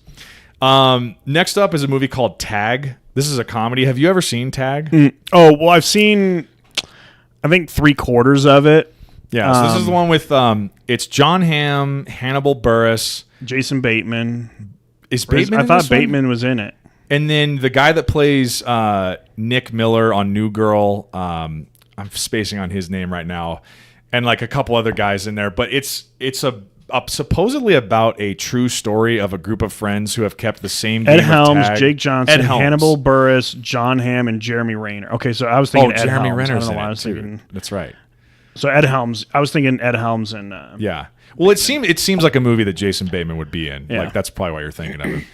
S2: Next up is a movie called Tag. This is a comedy. Have you ever seen Tag?
S1: Oh, well, I've seen, I think, 3/4 of it.
S2: Yeah, so this is the one with, it's John Hamm, Hannibal Buress.
S1: Jason Bateman.
S2: Is Bateman
S1: I
S2: in
S1: thought
S2: this one?
S1: Bateman was in it.
S2: And then the guy that plays Nick Miller on New Girl, I'm spacing on his name right now, and like a couple other guys in there. But it's supposedly about a true story of a group of friends who have kept the same game
S1: Ed
S2: of
S1: Helms,
S2: tag.
S1: Jake Johnson,
S2: Ed Helms.
S1: Hannibal Buress, John Hamm, and Jeremy Renner. Okay, so I was thinking Ed
S2: Jeremy
S1: Helms. I
S2: Renner's
S1: don't know
S2: in
S1: why I
S2: it
S1: was
S2: too.
S1: thinking.
S2: That's right.
S1: So Ed Helms. I was thinking Ed Helms and
S2: Yeah. Well, it seems like a movie that Jason Bateman would be in.
S1: Yeah.
S2: Like that's probably why you're thinking of it.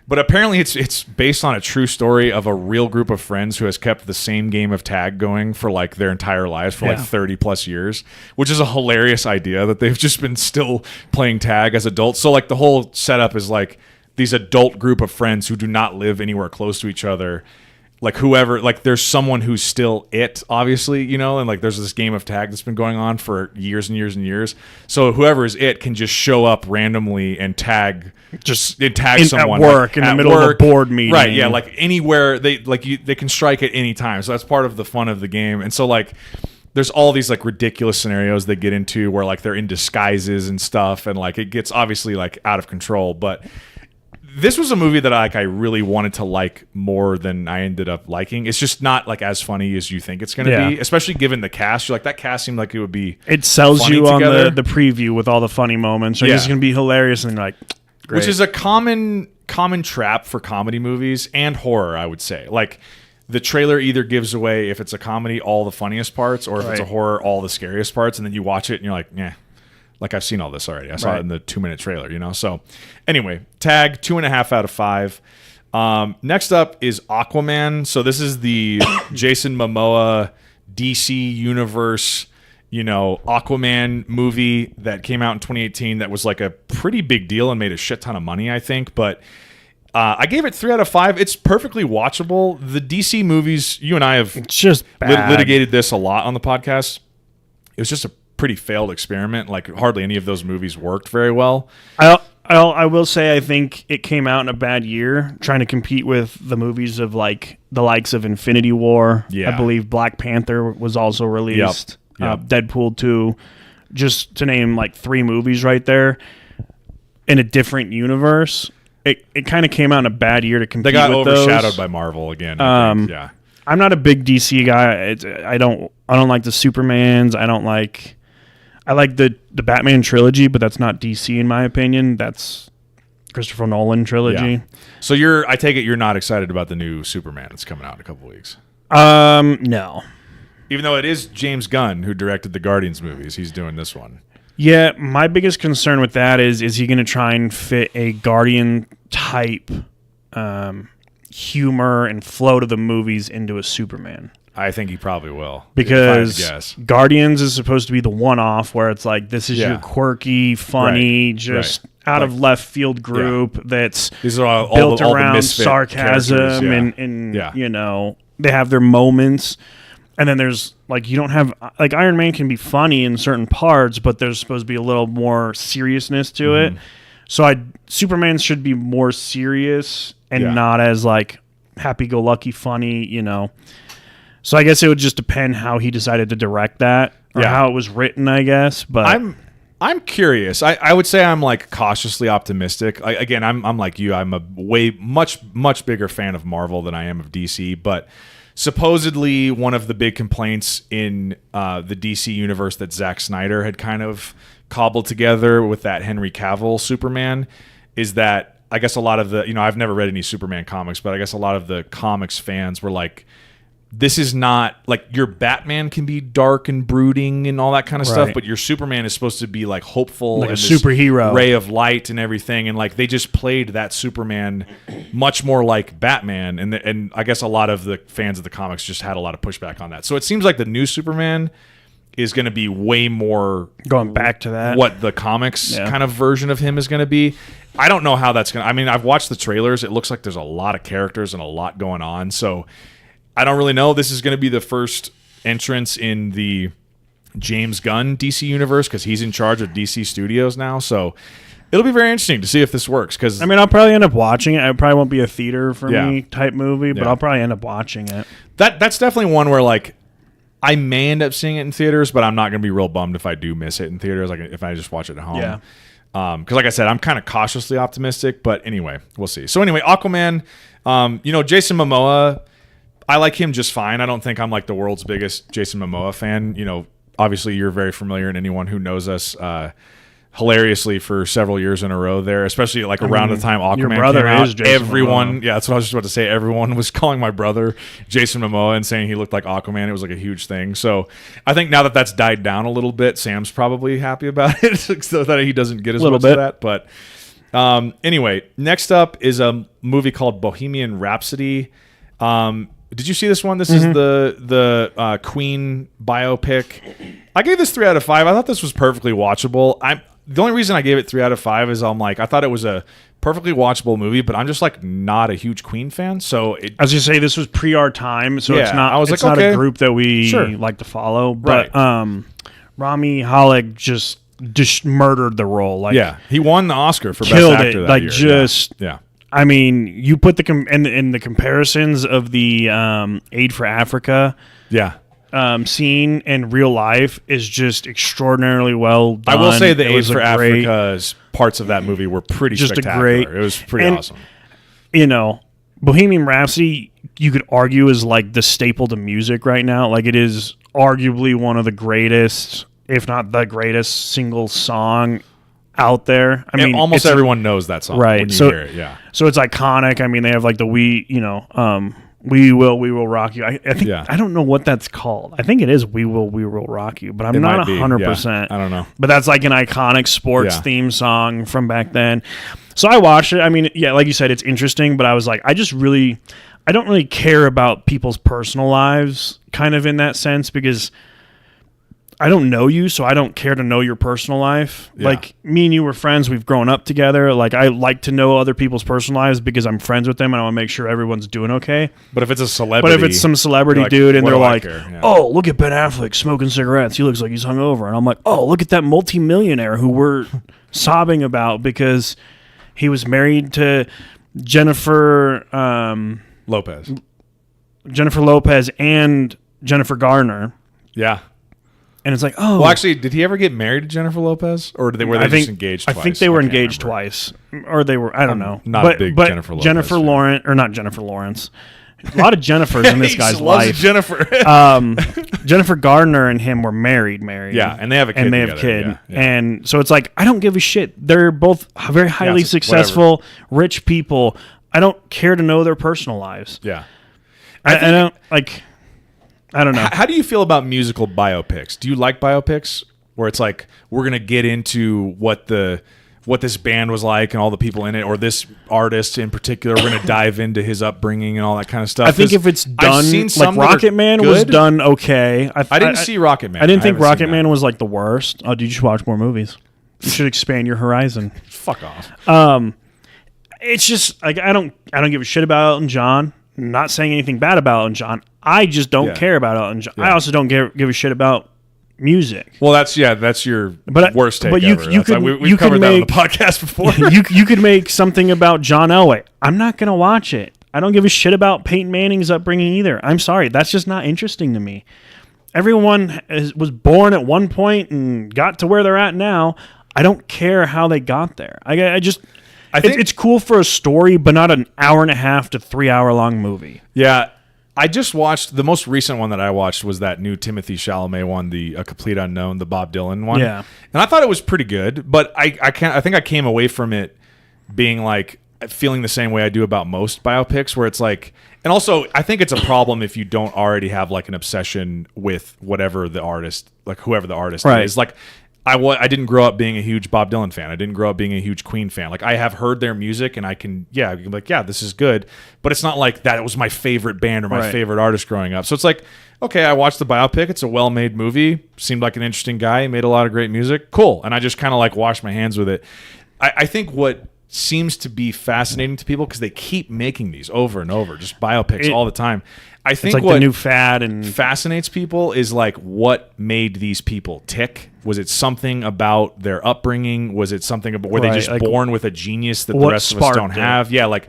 S2: But apparently it's based on a true story of a real group of friends who has kept the same game of tag going for like their entire lives for like 30 plus years, which is a hilarious idea that they've just been still playing tag as adults. So like the whole setup is like these adult group of friends who do not live anywhere close to each other. Like whoever, like there's someone who's still it, obviously, you know, and like there's this game of tag that's been going on for years and years and years. So whoever is it can just show up randomly and tag someone
S1: at work, in the middle of a board meeting.
S2: right? Yeah, like anywhere they can strike at any time. So that's part of the fun of the game. And so like there's all these like ridiculous scenarios they get into where like they're in disguises and stuff, and like it gets obviously like out of control, but. This was a movie that I really wanted to like more than I ended up liking. It's just not like as funny as you think it's going to be, especially given the cast. You're like, that cast seemed like it would be.
S1: It sells
S2: funny
S1: you
S2: together.
S1: on the preview with all the funny moments. It's going to be hilarious, and you're like, great.
S2: Which is a common trap for comedy movies and horror, I would say. Like the trailer either gives away, if it's a comedy, all the funniest parts, or if it's a horror, all the scariest parts, and then you watch it and you're like, yeah. Like I've seen all this already. I saw it in the 2-minute trailer, you know? So anyway, Tag, 2.5 out of 5. Next up is Aquaman. So this is the Jason Momoa DC Universe, you know, Aquaman movie that came out in 2018 that was like a pretty big deal and made a shit ton of money, I think. But I gave it 3 out of 5. It's perfectly watchable. The DC movies, you and I have
S1: just
S2: litigated this a lot on the podcast. It was just a pretty failed experiment. Like hardly any of those movies worked very well.
S1: I will say I think it came out in a bad year, trying to compete with the movies of like the likes of Infinity War.
S2: Yeah.
S1: I believe Black Panther was also released.
S2: Yep.
S1: Deadpool 2, just to name like 3 movies right there in a different universe. It kind of came out in a bad year to compete.
S2: They got
S1: with
S2: overshadowed
S1: those.
S2: by Marvel again. I think. Yeah.
S1: I'm not a big DC guy. I don't like the Supermans. I like the Batman trilogy, but that's not DC in my opinion. That's Christopher Nolan trilogy.
S2: Yeah. So I take it you're not excited about the new Superman that's coming out in a couple weeks.
S1: No.
S2: Even though it is James Gunn who directed the Guardians movies, he's doing this one.
S1: Yeah, my biggest concern with that is he going to try and fit a Guardian type humor and flow to the movies into a Superman?
S2: I think he probably will.
S1: Because Guardians is supposed to be the one-off where it's like, this is your quirky, funny, out of left field group that's
S2: these are all
S1: built
S2: the
S1: around
S2: misfit
S1: sarcasm and you know, they have their moments. And then there's like you don't have like Iron Man can be funny in certain parts, but there's supposed to be a little more seriousness to it. So Superman should be more serious and not as like happy-go-lucky funny, you know. So I guess it would just depend how he decided to direct that or how it was written, I guess. But
S2: I'm curious. I would say I'm like cautiously optimistic. Again, I'm like you. I'm a much bigger fan of Marvel than I am of DC. But supposedly one of the big complaints in the DC universe that Zack Snyder had kind of cobbled together with that Henry Cavill Superman is that I guess a lot of the, you know, I've never read any Superman comics, but I guess a lot of the comics fans were like, this is not like your Batman can be dark and brooding and all that kind of stuff, but your Superman is supposed to be like hopeful,
S1: like
S2: and
S1: a superhero,
S2: ray of light and everything. And like they just played that Superman much more like Batman, and I guess a lot of the fans of the comics just had a lot of pushback on that. So it seems like the new Superman is going to be way more
S1: going back to that
S2: what the comics kind of version of him is going to be. I don't know how that's going to. I mean, I've watched the trailers. It looks like there's a lot of characters and a lot going on. So I don't really know. This is going to be the first entrance in the James Gunn DC universe because he's in charge of DC Studios now. So it'll be very interesting to see if this works. Because
S1: I mean, I'll probably end up watching it. It probably won't be a theater for me type movie, but I'll probably end up watching it.
S2: That's definitely one where like I may end up seeing it in theaters, but I'm not going to be real bummed if I do miss it in theaters. Like if I just watch it at home.
S1: Yeah.
S2: Because like I said, I'm kind of cautiously optimistic. But anyway, we'll see. So anyway, Aquaman. You know, Jason Momoa. I like him just fine. I don't think I'm like the world's biggest Jason Momoa fan. You know, obviously you're very familiar, and anyone who knows us hilariously for several years in a row there, especially like around the time Aquaman
S1: your brother
S2: came out.
S1: is Jason
S2: Everyone,
S1: Momoa.
S2: yeah, that's what I was just about to say. Everyone was calling my brother Jason Momoa and saying he looked like Aquaman. It was like a huge thing. So I think now that that's died down a little bit, Sam's probably happy about it so that he doesn't get as much of that. But anyway, next up is a movie called Bohemian Rhapsody. Did you see this one? This is the Queen biopic. I gave this 3 out of 5. I thought this was perfectly watchable. The only reason I gave it 3 out of 5 is I'm like, I thought it was a perfectly watchable movie, but I'm just like not a huge Queen fan. So
S1: as you say, this was pre our time, so it's not.
S2: I was
S1: it's
S2: like,
S1: not
S2: okay,
S1: a group that we like to follow. But Rami Malek just murdered the role. Like,
S2: he won the Oscar for
S1: killed
S2: Best Actor
S1: it.
S2: that
S1: Like
S2: year.
S1: just
S2: yeah.
S1: I mean, you put the in the comparisons of the Aid for Africa scene in real life is just extraordinarily well done.
S2: I will say the Aid for Africa's parts of that movie were pretty spectacular. It was pretty awesome.
S1: You know, Bohemian Rhapsody, you could argue, is like the staple to music right now. Like it is arguably one of the greatest, if not the greatest, single song out there. I mean,
S2: almost everyone knows that song when you hear it. Yeah.
S1: So it's iconic. I mean, they have like the We Will Rock You. I think I don't know what that's called. I think it is We Will Rock You, but I'm not 100%.
S2: I don't know.
S1: But that's like an iconic sports theme song from back then. So I watched it. I mean, like you said, it's interesting, but I was like, I don't really care about people's personal lives kind of in that sense because I don't know you, so I don't care to know your personal life. Yeah. Like, me and you were friends. We've grown up together. Like, I like to know other people's personal lives because I'm friends with them and I want to make sure everyone's doing okay.
S2: But if it's a celebrity...
S1: But if it's some celebrity dude and they're like, oh, look at Ben Affleck smoking cigarettes. He looks like he's hungover. And I'm like, oh, look at that multimillionaire who we're sobbing about because he was married to Jennifer
S2: Lopez
S1: and Jennifer Garner.
S2: Yeah.
S1: And it's like, oh.
S2: Well, actually, did he ever get married to Jennifer Lopez? Or were they just engaged twice?
S1: I think they were engaged twice. Or they were, I don't know.
S2: Not a big Jennifer Lopez.
S1: Jennifer Lawrence, or not Jennifer Lawrence. A lot of Jennifers in this guy's life.
S2: Jennifer.
S1: Jennifer Gardner and him were married.
S2: Yeah, and they have a kid.
S1: Yeah. And so it's like, I don't give a shit. They're both very highly successful, rich people. I don't care to know their personal lives.
S2: Yeah.
S1: I don't, like... I don't know.
S2: How do you feel about musical biopics? Do you like biopics where it's like we're going to get into what this band was like and all the people in it, or this artist in particular? We're going to dive into his upbringing and all that kind of stuff.
S1: I think if it's done, like Rocket Man was done okay.
S2: I didn't see Rocket Man.
S1: I didn't think Rocket Man was like the worst. Oh, did you should watch more movies? You should expand your horizon.
S2: Fuck off.
S1: It's just like I don't give a shit about Elton John. not saying anything bad about Elton John. I just don't care about Elton John. I also don't give a shit about music.
S2: Well, that's your worst take
S1: but
S2: ever. We've covered that on the podcast before.
S1: you could make something about John Elway. I'm not going to watch it. I don't give a shit about Peyton Manning's upbringing either. I'm sorry. That's just not interesting to me. Everyone was born at one point and got to where they're at now. I don't care how they got there. I think it's cool for a story, but not an 1.5 to 3 hour long movie.
S2: Yeah. I just watched, the most recent one that I watched was that new Timothée Chalamet one, the A Complete Unknown, the Bob Dylan one.
S1: Yeah.
S2: And I thought it was pretty good, but I think I came away from it being like, feeling the same way I do about most biopics, where it's like, and also I think it's a problem if you don't already have like an obsession with whatever the artist, like whoever the artist is. Like I didn't grow up being a huge Bob Dylan fan. I didn't grow up being a huge Queen fan. Like I have heard their music and I can, this is good, but it's not like that it was my favorite band or my favorite artist growing up. So it's like, okay, I watched the biopic. It's a well-made movie. Seemed like an interesting guy. He made a lot of great music. Cool. And I just kind of like washed my hands with it. I think what seems to be fascinating to people, because they keep making these over and over, just biopics all the time. I think
S1: it's like
S2: what
S1: the new fad and
S2: fascinates people is like, what made these people tick? Was it something about their upbringing? Was it something about, were they just like, born with a genius that the rest of us don't have? Yeah, like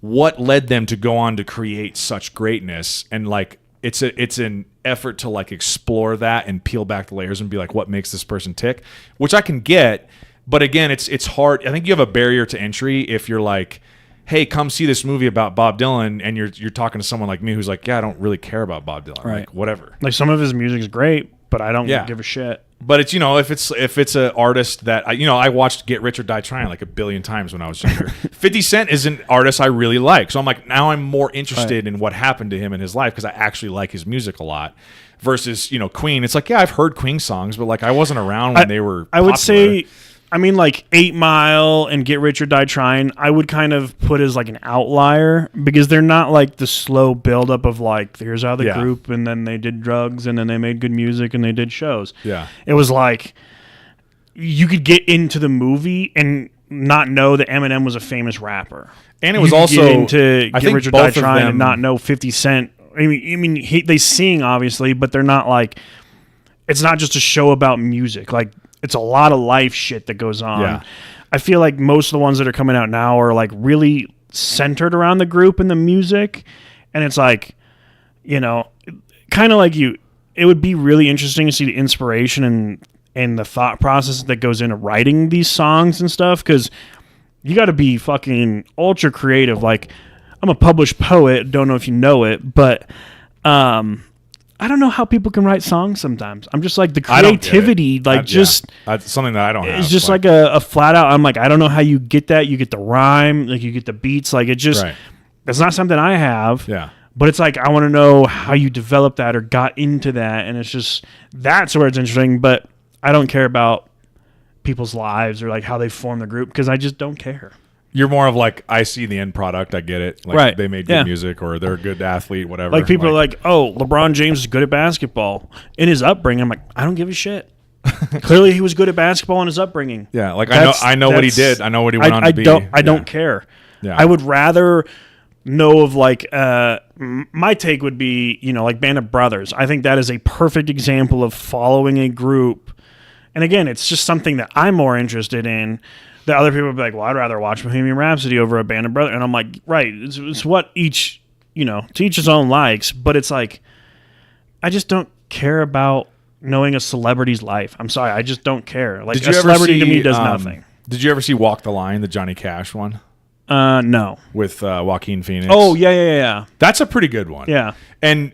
S2: what led them to go on to create such greatness? And like it's an effort to like explore that and peel back the layers and be like, what makes this person tick? Which I can get. But again, it's hard. I think you have a barrier to entry if you're like, hey, come see this movie about Bob Dylan, and you're talking to someone like me who's like, yeah, I don't really care about Bob Dylan.
S1: Right.
S2: Like, whatever.
S1: Like some of his music's great, but I don't give a shit.
S2: But it's, if it's an artist that I watched Get Rich or Die Trying like 1 billion times when I was younger. 50 Cent is an artist I really like. So I'm like, now I'm more interested in what happened to him in his life because I actually like his music a lot. Versus, Queen. It's like, yeah, I've heard Queen songs, but like I wasn't around when they were popular.
S1: I would say, like 8 Mile and Get Rich or Die Trying, I would kind of put as like an outlier because they're not like the slow buildup of like, here's how the group, and then they did drugs, and then they made good music, and they did shows.
S2: Yeah.
S1: It was like, you could get into the movie and not know that Eminem was a famous rapper.
S2: And it was also, get
S1: into Get Rich or Die Trying and not know 50 Cent. I mean, they sing, obviously, but they're not like, it's not just a show about music. Like, it's a lot of life shit that goes on.
S2: Yeah.
S1: I feel like most of the ones that are coming out now are like really centered around the group and the music. And it's like, kind of like it would be really interesting to see the inspiration and the thought process that goes into writing these songs and stuff. Cause you got to be fucking ultra creative. Like, I'm a published poet. Don't know if you know it, but, I don't know how people can write songs sometimes. I'm just like, the creativity, like that's
S2: something that I don't have.
S1: It's just like a flat out, I'm like, I don't know how you get that. You get the rhyme, like you get the beats. Like it just, it's not something I have.
S2: Yeah.
S1: But it's like, I want to know how you developed that or got into that. And it's just, that's where it's interesting. But I don't care about people's lives or like how they form the group because I just don't care.
S2: You're more of like, I see the end product, I get it. Like they made good music or they're a good athlete, whatever.
S1: Like people are like, oh, LeBron James is good at basketball. In his upbringing, I'm like, I don't give a shit. Clearly he was good at basketball in his upbringing.
S2: Yeah, like I know what he did. I know what he went on to be.
S1: I don't care. Yeah. I would rather know of like, my take would be, like Band of Brothers. I think that is a perfect example of following a group. And again, it's just something that I'm more interested in. The other people would be like, well, I'd rather watch Bohemian Rhapsody over a Band of Brothers. And I'm like, right, it's what each, to each his own likes. But it's like, I just don't care about knowing a celebrity's life. I'm sorry, I just don't care. Like, a celebrity to me does nothing.
S2: Did you ever see Walk the Line, the Johnny Cash one?
S1: No.
S2: With Joaquin Phoenix.
S1: Oh, yeah.
S2: That's a pretty good one.
S1: Yeah.
S2: And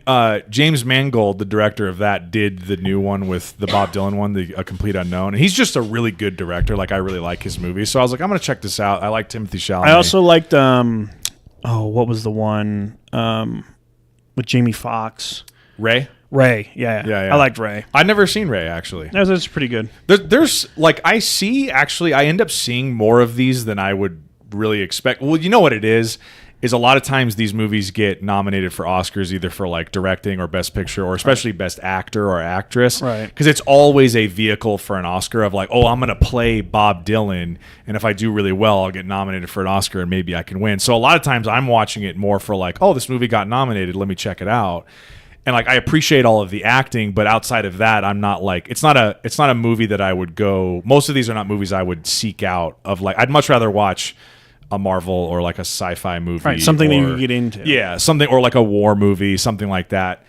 S2: James Mangold, the director of that, did the new one with the Bob Dylan one, A Complete Unknown. And he's just a really good director. Like, I really like his movies. So I was like, I'm going to check this out. I like Timothée Chalamet.
S1: I also liked, what was the one with Jamie Foxx?
S2: Ray,
S1: yeah. I liked Ray.
S2: I'd never seen Ray, actually.
S1: That's pretty good.
S2: There's like, I end up seeing more of these than I would really expect. Well, you know what it is is a lot of times these movies get nominated for Oscars either for like directing or best picture or especially best actor or actress.
S1: Right.
S2: Because it's always a vehicle for an Oscar of like, oh, I'm going to play Bob Dylan, and if I do really well, I'll get nominated for an Oscar and maybe I can win. So a lot of times I'm watching it more for like, oh, this movie got nominated, let me check it out. And like I appreciate all of the acting, but outside of that, I'm not like it's not a movie that I would go. Most of these are not movies I would seek out. Of like, I'd much rather watch a Marvel or like a sci-fi movie,
S1: right? Something that you can get into,
S2: yeah, something or like a war movie, something like that.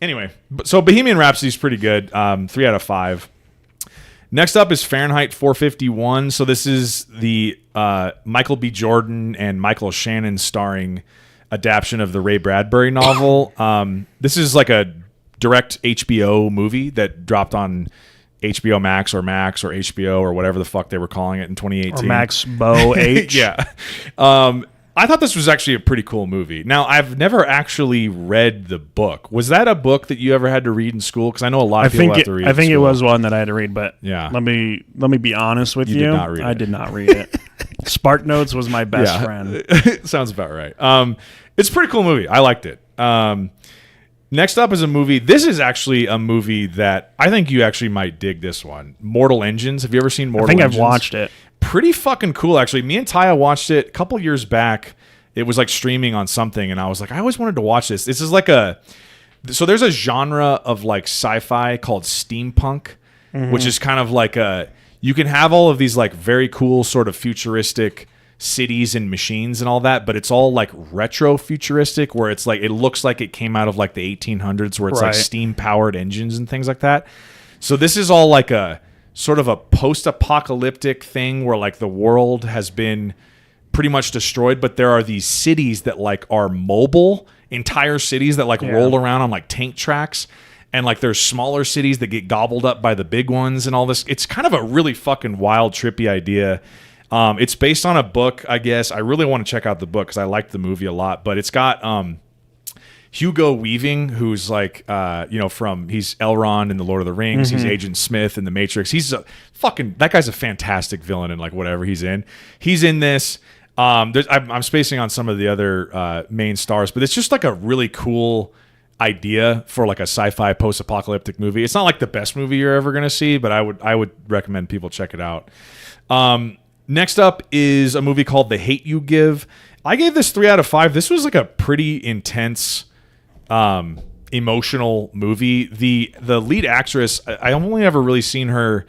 S2: Anyway, so Bohemian Rhapsody is pretty good. 3 out of 5. Next up is Fahrenheit 451. So this is the Michael B. Jordan and Michael Shannon starring adaptation of the Ray Bradbury novel. This is like a direct HBO movie that dropped on HBO Max or HBO or whatever the fuck they were calling it in 2018.
S1: Or Max Bo H.
S2: Yeah. I thought this was actually a pretty cool movie. Now, I've never actually read the book. Was that a book that you ever had to read in school? Because I know a lot of people have to read.
S1: I think it was one that I had to read, but
S2: yeah.
S1: Let me be honest with you.
S2: Did not read
S1: I
S2: it.
S1: did not read it. Spark Notes was my best friend.
S2: Sounds about right. It's a pretty cool movie. I liked it. Next up is a movie. This is actually a movie that I think you actually might dig this one. Mortal Engines. Have you ever seen Mortal Engines?
S1: I think I've watched it.
S2: Pretty fucking cool, actually. Me and Taya watched it a couple years back. It was like streaming on something, and I was like, I always wanted to watch this. This is like so there's a genre of like sci-fi called steampunk, which is kind of like you can have all of these like very cool sort of futuristic cities and machines and all that, but it's all like retro futuristic where it's like it looks like it came out of like the 1800s where it's like steam powered engines and things like that. So this is all like a sort of a post-apocalyptic thing where like the world has been pretty much destroyed, but there are these cities that like are mobile, entire cities that like roll around on like tank tracks, and like there's smaller cities that get gobbled up by the big ones and all this. It's kind of a really fucking wild, trippy idea. It's based on a book, I guess. I really want to check out the book because I liked the movie a lot. But it's got Hugo Weaving, who's like, he's Elrond in The Lord of the Rings. He's Agent Smith in The Matrix. He's that guy's a fantastic villain in like whatever he's in. He's in this. I'm spacing on some of the other main stars, but it's just like a really cool idea for like a sci-fi post-apocalyptic movie. It's not like the best movie you're ever going to see, but I would recommend people check it out. Next up is a movie called The Hate U Give. I gave this 3 out of 5. This was like a pretty intense, emotional movie. The lead actress, I only ever really seen her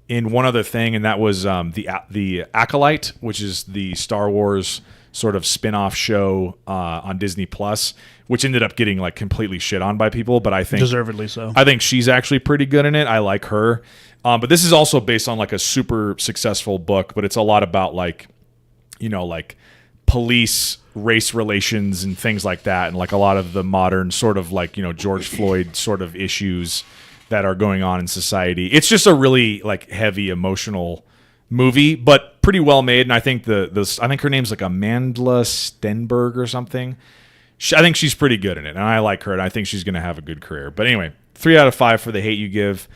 S2: in one other thing, and that was the Acolyte, which is the Star Wars sort of spin-off show on Disney Plus, which ended up getting like completely shit on by people, but I think
S1: deservedly so.
S2: I think she's actually pretty good in it. I like her. But this is also based on like a super successful book, but it's a lot about like, like police race relations and things like that, and like a lot of the modern sort of like, George Floyd sort of issues that are going on in society. It's just a really like heavy emotional movie, but pretty well made. And I think I think her name's like Amandla Stenberg or something. I think she's pretty good in it, and I like her, and I think she's going to have a good career. But anyway, 3 out of 5 for The Hate U Give.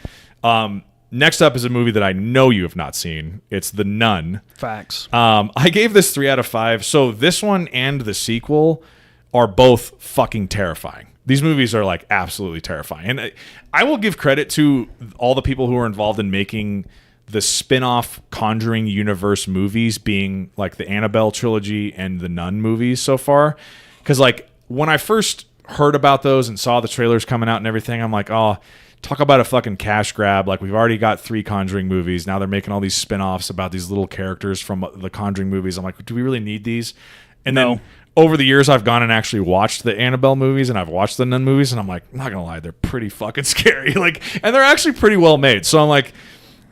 S2: Next up is a movie that I know you have not seen. It's The Nun.
S1: Facts.
S2: I gave this 3 out of 5. So this one and the sequel are both fucking terrifying. These movies are like absolutely terrifying. And I will give credit to all the people who are involved in making the spin-off Conjuring universe movies, being like the Annabelle trilogy and the Nun movies so far. Because like when I first heard about those and saw the trailers coming out and everything, I'm like, oh, talk about a fucking cash grab. Like, we've already got 3 Conjuring movies. Now they're making all these spin-offs about these little characters from the Conjuring movies. I'm like, do we really need these? And then over the years, I've gone and actually watched the Annabelle movies, and I've watched the Nun movies, and I'm like, I'm not gonna lie, they're pretty fucking scary. Like, and they're actually pretty well made. So I'm like,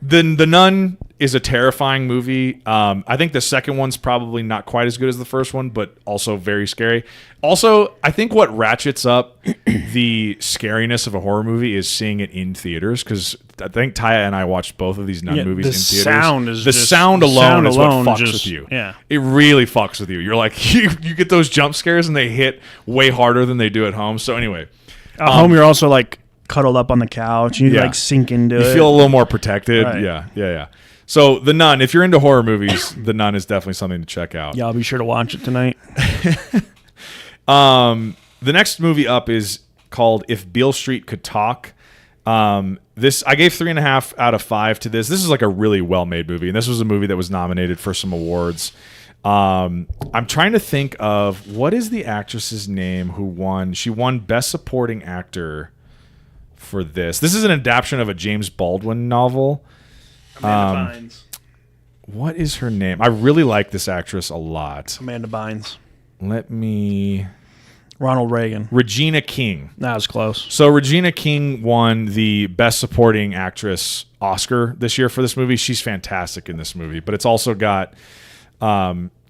S2: the Nun is a terrifying movie. I think the second one's probably not quite as good as the first one, but also very scary. Also, I think what ratchets up the scariness of a horror movie is seeing it in theaters, because I think Taya and I watched both of these Nun movies in theaters. The sound alone is what fucks with you.
S1: Yeah.
S2: It really fucks with you. You're like, you get those jump scares and they hit way harder than they do at home. So anyway.
S1: At home, you're also like cuddled up on the couch. You like sink into it.
S2: You feel a little more protected.
S1: Right.
S2: Yeah. So The Nun, if you're into horror movies, The Nun is definitely something to check out.
S1: Yeah, I'll be sure to watch it tonight.
S2: The next movie up is called If Beale Street Could Talk. This I gave 3.5 out of 5 to this. This is like a really well-made movie, and this was a movie that was nominated for some awards. I'm trying to think of what is the actress's name who won. She won Best Supporting Actor for this. This is an adaptation of a James Baldwin novel.
S1: Amanda Bynes.
S2: What is her name? I really like this actress a lot.
S1: Amanda Bynes.
S2: Let me...
S1: Ronald Reagan.
S2: Regina King.
S1: That was close.
S2: So Regina King won the Best Supporting Actress Oscar this year for this movie. She's fantastic in this movie. But it's also got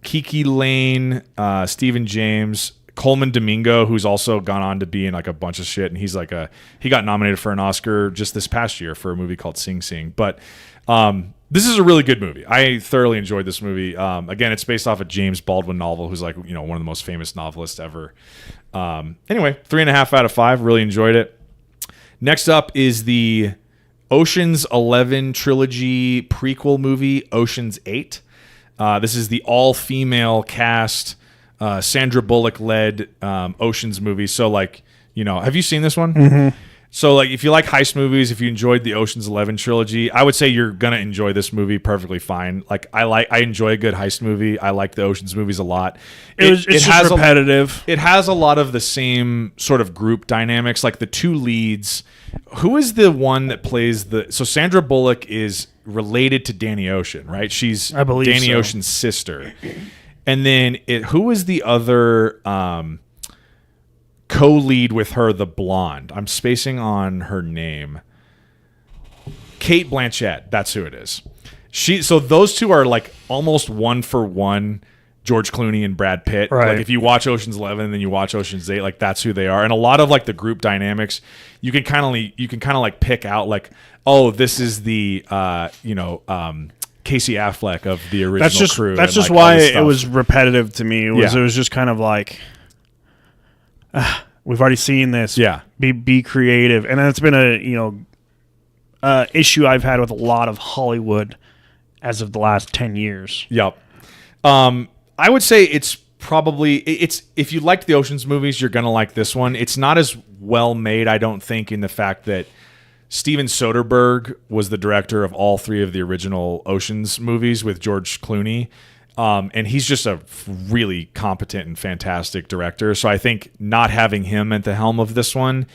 S2: Kiki Lane, Stephen James, Coleman Domingo, who's also gone on to be in like a bunch of shit. And he got nominated for an Oscar just this past year for a movie called Sing Sing. But this is a really good movie. I thoroughly enjoyed this movie. Again, it's based off a James Baldwin novel, who's like, one of the most famous novelists ever. Anyway, 3.5 out of 5. Really enjoyed it. Next up is the Ocean's 11 trilogy prequel movie, Ocean's 8. This is the all-female cast, Sandra Bullock-led Ocean's movie. So, have you seen this one?
S1: Mm-hmm.
S2: So, if you like heist movies, if you enjoyed the Ocean's 11 trilogy, I would say you're gonna enjoy this movie perfectly fine. I enjoy a good heist movie. I like the Ocean's movies a lot.
S1: It's just repetitive.
S2: It has a lot of the same sort of group dynamics. Like the two leads. Who is the one that plays so Sandra Bullock is related to Danny Ocean, right? She's
S1: I believe
S2: Danny
S1: so.
S2: Ocean's sister. And then who is the other co-lead with her, the blonde? I'm spacing on her name. Cate Blanchett. That's who it is. So those two are like almost one for one George Clooney and Brad Pitt.
S1: Right.
S2: Like if you watch Ocean's 11 and then you watch Ocean's 8, like that's who they are. And a lot of like the group dynamics, you can kind of like pick out like, oh, this is the Casey Affleck of the original crew.
S1: That's just why it was repetitive to me. It was just kind of like, we've already seen this.
S2: Yeah.
S1: Be creative. And it's been a issue I've had with a lot of Hollywood as of the last 10 years.
S2: Yep. I would say it's if you liked the Ocean's movies, you're going to like this one. It's not as well made, I don't think, in the fact that Steven Soderbergh was the director of all 3 of the original Ocean's movies with George Clooney. And he's just a really competent and fantastic director. So I think not having him at the helm of this one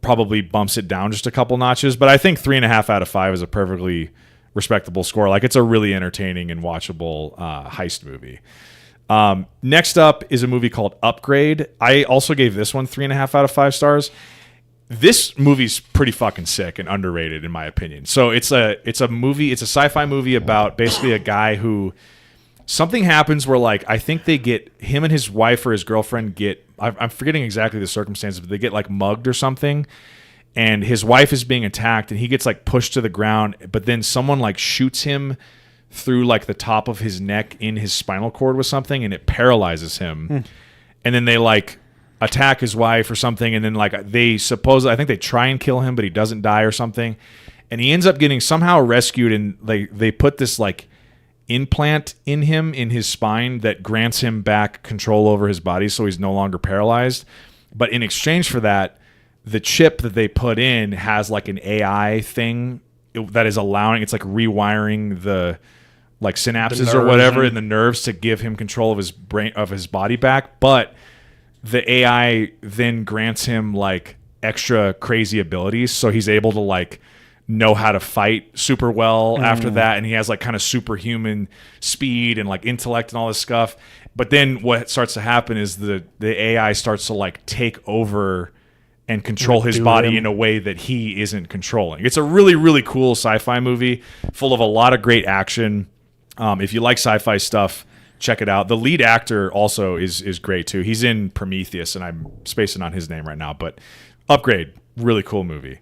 S2: probably bumps it down just a couple notches. But I think 3.5 out of 5 is a perfectly respectable score. Like it's a really entertaining and watchable heist movie. Next up is a movie called Upgrade. I also gave this one 3.5 out of 5 stars. This movie's pretty fucking sick and underrated in my opinion. So it's a sci-fi movie about basically a guy who something happens where like I think they get him and his wife or his girlfriend I'm forgetting exactly the circumstances, but they get like mugged or something. And his wife is being attacked and he gets like pushed to the ground, but then someone like shoots him through like the top of his neck in his spinal cord with something and it paralyzes him. And then they like attack his wife or something. And then like I think they try and kill him, but he doesn't die or something. And he ends up getting somehow rescued and they put this like implant in him in his spine that grants him back control over his body. So he's no longer paralyzed. But in exchange for that, the chip that they put in has like an AI thing that is it's like rewiring the like synapses or whatever in the nerves to give him control of his brain, of his body back. But the AI then grants him like extra crazy abilities. So he's able to like know how to fight super well after that. And he has like kind of superhuman speed and like intellect and all this stuff. But then what starts to happen is the AI starts to like take over and control his body in a way that he isn't controlling. It's a really, really cool sci-fi movie full of a lot of great action. If you like sci-fi stuff, check it out. The lead actor also is great too. He's in Prometheus, and I'm spacing on his name right now. But Upgrade, really cool movie.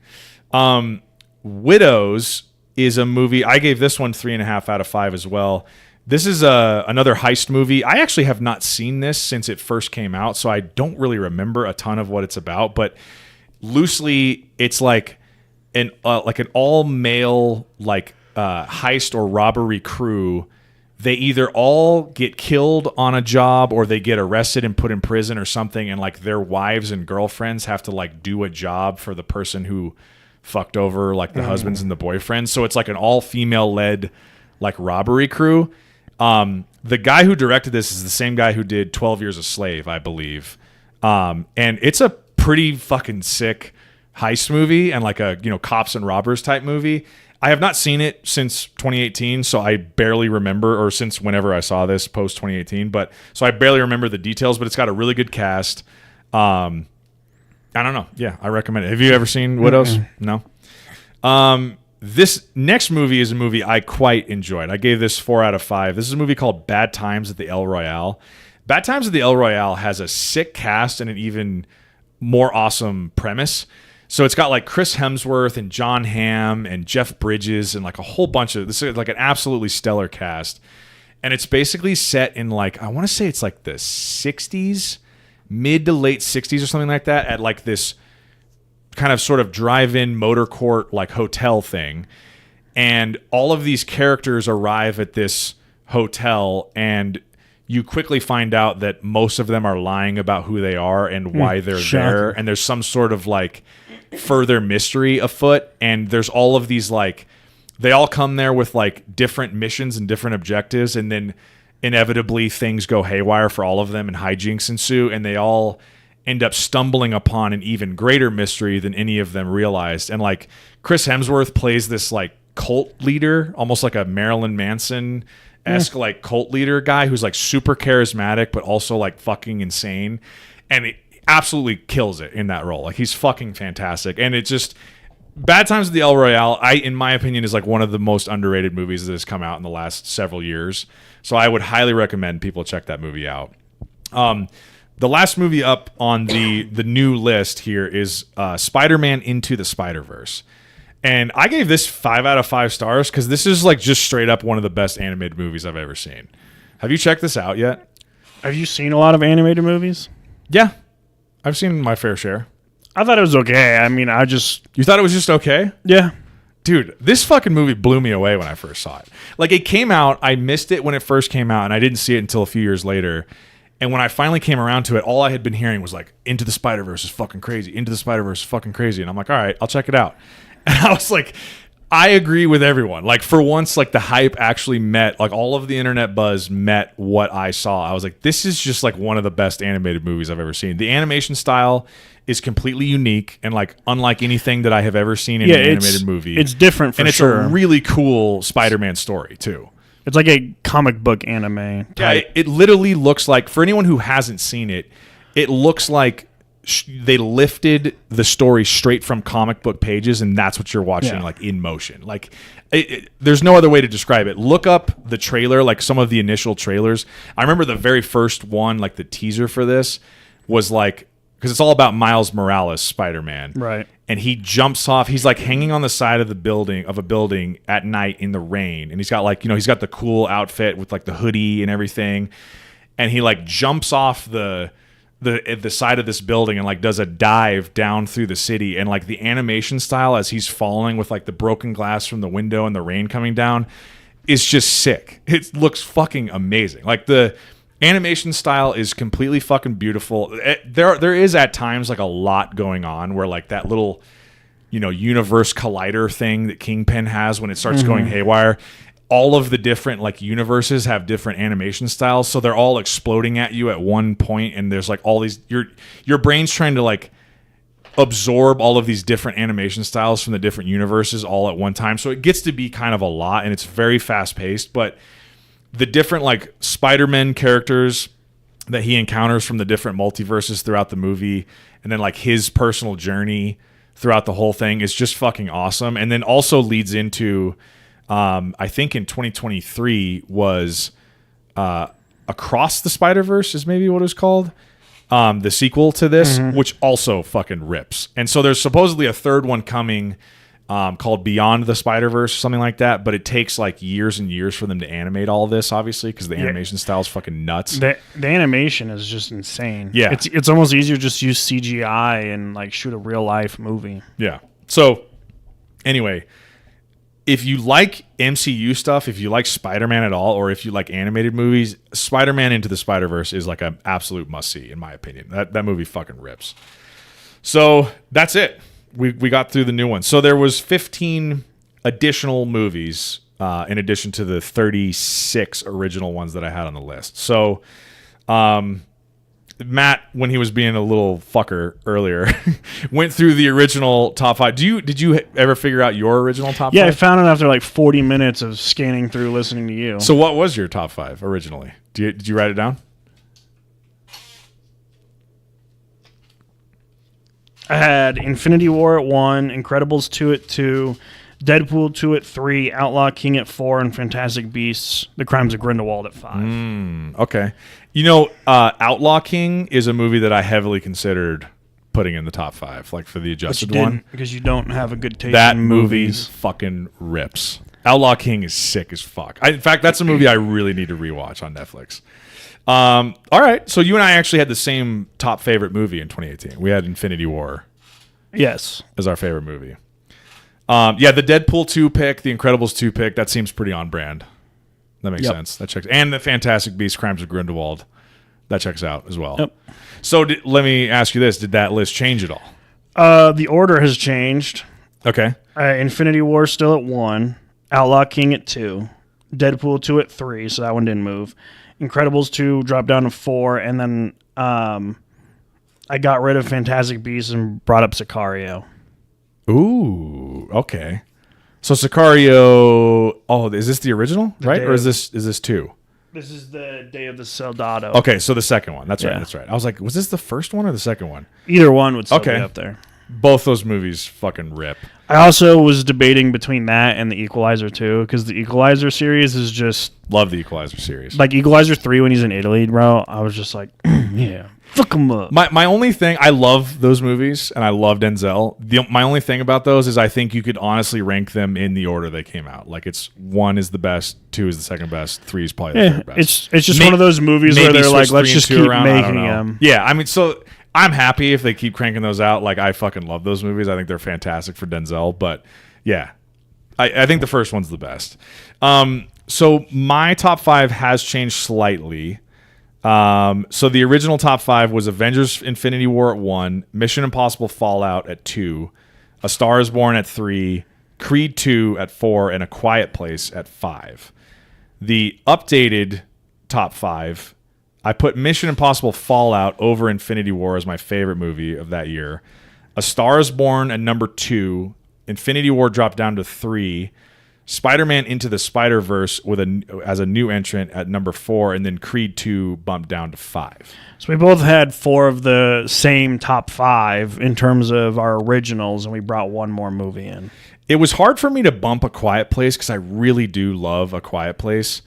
S2: Widows is a movie. I gave this one 3.5 out of 5 as well. This is another heist movie. I actually have not seen this since it first came out, so I don't really remember a ton of what it's about. But loosely, it's like an all-male like heist or robbery crew, they either all get killed on a job or they get arrested and put in prison or something, and like their wives and girlfriends have to like do a job for the person who fucked over like the husbands and the boyfriends. So it's like an all-female led like robbery crew. The guy who directed this is the same guy who did 12 Years a Slave, I believe. And it's a pretty fucking sick heist movie and like a, cops and robbers type movie. I have not seen it since 2018, so I barely remember, or since whenever I saw this post 2018, but so I barely remember the details, but it's got a really good cast. I don't know. Yeah, I recommend it. Have you ever seen Widows? No. This next movie is a movie I quite enjoyed. I gave this 4 out of 5. This is a movie called Bad Times at the El Royale. Bad Times at the El Royale has a sick cast and an even more awesome premise. So it's got like Chris Hemsworth and John Hamm and Jeff Bridges and like a whole bunch of this is like an absolutely stellar cast. And it's basically set in like, I want to say it's like the 60s, mid to late 60s or something like that, at like this kind of sort of drive-in motor court like hotel thing. And all of these characters arrive at this hotel, and you quickly find out that most of them are lying about who they are and why they're there. And there's some sort of like further mystery afoot. And there's all of these like, they all come there with like different missions and different objectives. And then inevitably things go haywire for all of them and hijinks ensue. And they all end up stumbling upon an even greater mystery than any of them realized. And like Chris Hemsworth plays this like cult leader, almost like a Marilyn Manson-esque like cult leader guy who's like super charismatic, but also like fucking insane. And it absolutely kills it in that role. Like he's fucking fantastic. And it just, Bad Times at the El Royale, in my opinion, is like one of the most underrated movies that has come out in the last several years. So I would highly recommend people check that movie out. The last movie up on the new list here is Spider-Man Into the Spider-Verse. And I gave this 5 out of 5 stars because this is like just straight up one of the best animated movies I've ever seen. Have you checked this out yet?
S1: Have you seen a lot of animated movies?
S2: Yeah. I've seen my fair share.
S1: I thought it was okay. I mean,
S2: You thought it was just okay?
S1: Yeah.
S2: Dude, this fucking movie blew me away when I first saw it. Like, it came out, I missed it when it first came out, and I didn't see it until a few years later. And when I finally came around to it, all I had been hearing was like, Into the Spider-Verse is fucking crazy. Into the Spider-Verse is fucking crazy. And I'm like, all right, I'll check it out. And I was like, I agree with everyone. Like, for once, like, the hype actually met, like, all of the internet buzz met what I saw. I was like, this is just, like, one of the best animated movies I've ever seen. The animation style is completely unique and, like, unlike anything that I have ever seen in an animated movie.
S1: It's different for sure.
S2: And it's a really cool Spider-Man story, too.
S1: It's like a comic book anime type.
S2: Yeah, it literally looks like, for anyone who hasn't seen it, it looks like they lifted the story straight from comic book pages, and that's what you're watching like in motion. Like, there's no other way to describe it. Look up the trailer, like some of the initial trailers. I remember the very first one, like the teaser for this, was like, because it's all about Miles Morales, Spider-Man,
S1: right?
S2: And he jumps off. He's like hanging on the side of a building at night in the rain, and he's got like, he's got the cool outfit with like the hoodie and everything, and he like jumps off the side of this building and like does a dive down through the city, and like the animation style as he's falling with like the broken glass from the window and the rain coming down is just sick. It looks fucking amazing. Like the animation style is completely fucking beautiful. There is at times like a lot going on where like that little universe collider thing that Kingpin has when it starts going haywire. All of the different like universes have different animation styles, so they're all exploding at you at one point, and there's like all these your brain's trying to like absorb all of these different animation styles from the different universes all at one time. So it gets to be kind of a lot, and it's very fast paced, but the different like Spider-Man characters that he encounters from the different multiverses throughout the movie, and then like his personal journey throughout the whole thing is just fucking awesome. And then also leads into I think in 2023 was Across the Spider-Verse is maybe what it was called. The sequel to this, which also fucking rips. And so there's supposedly a third one coming called Beyond the Spider-Verse or something like that, but it takes like years and years for them to animate all this, obviously, because the animation style is fucking nuts.
S1: The animation is just insane.
S2: Yeah.
S1: It's almost easier to just use CGI and like shoot a real life movie.
S2: Yeah. So anyway, if you like MCU stuff, if you like Spider-Man at all, or if you like animated movies, Spider-Man Into the Spider-Verse is like an absolute must-see, in my opinion. That movie fucking rips. So that's it. We got through the new one. So there was 15 additional movies in addition to the 36 original ones that I had on the list. So Matt, when he was being a little fucker earlier, went through the original top 5. Did you ever figure out your original top 5?
S1: Yeah, I found it after like 40 minutes of scanning through listening to you.
S2: So what was your top 5 originally? Did you write it down?
S1: I had Infinity War at 1, Incredibles 2 at 2, Deadpool 2 at 3, Outlaw King at 4, and Fantastic Beasts: The Crimes of Grindelwald at 5.
S2: Okay. You know, Outlaw King is a movie that I heavily considered putting in the top 5, like for the adjusted one.
S1: Because you don't have a good taste
S2: That
S1: in
S2: movie
S1: movies.
S2: fucking rips. Outlaw King is sick as fuck. In fact, that's a movie I really need to rewatch on Netflix. All right. So you and I actually had the same top favorite movie in 2018. We had Infinity War
S1: Yes.
S2: as our favorite movie. Yeah, the Deadpool 2 pick, the Incredibles 2 pick, that seems pretty on brand. That makes sense. That checks. And the Fantastic Beasts: Crimes of Grindelwald, that checks out as well.
S1: Yep.
S2: So let me ask you this: did that list change at all?
S1: The order has changed.
S2: Okay.
S1: Infinity War still at 1, Outlaw King at 2, Deadpool 2 at 3, so that one didn't move. Incredibles 2 dropped down to 4, and then I got rid of Fantastic Beasts and brought up Sicario.
S2: Ooh. Okay. So Sicario. Oh, is this the original, right? Or is this 2?
S1: This is the Day of the Soldado.
S2: Okay, so the second one. That's right.
S1: Yeah.
S2: That's right. I was like, was this the first one or the second one?
S1: Either one would still
S2: Okay.
S1: be up there.
S2: Both those movies fucking rip.
S1: I also was debating between that and the Equalizer 2, because the Equalizer series is just
S2: Love the Equalizer series.
S1: like Equalizer 3 when he's in Italy, bro. I was just like, yeah, fuck him up.
S2: My only thing, I love those movies and I love Denzel. My only thing about those is I think you could honestly rank them in the order they came out. Like it's 1 is the best, 2 is the second best, 3 is probably the
S1: Yeah,
S2: third best.
S1: it's just one of those movies where
S2: Maybe
S1: they're like,
S2: switch
S1: let's
S2: 3 and
S1: just
S2: 2
S1: keep
S2: around, I don't
S1: making
S2: know.
S1: them.
S2: Yeah, I mean, so I'm happy if they keep cranking those out. Like I fucking love those movies. I think they're fantastic for Denzel. But yeah, I think the first one's the best. So my top 5 has changed slightly. So the original top 5 was Avengers: Infinity War at 1, Mission Impossible: Fallout at 2, A Star Is Born at 3, Creed 2 at 4, and A Quiet Place at 5. The updated top 5, I put Mission Impossible: Fallout over Infinity War as my favorite movie of that year. A Star Is Born at number 2, Infinity War dropped down to 3, Spider-Man Into the Spider-Verse as a new entrant at number 4, and then Creed 2 bumped down to 5.
S1: So we both had 4 of the same top 5 in terms of our originals, and we brought one more movie in.
S2: It was hard for me to bump A Quiet Place because I really do love A Quiet Place,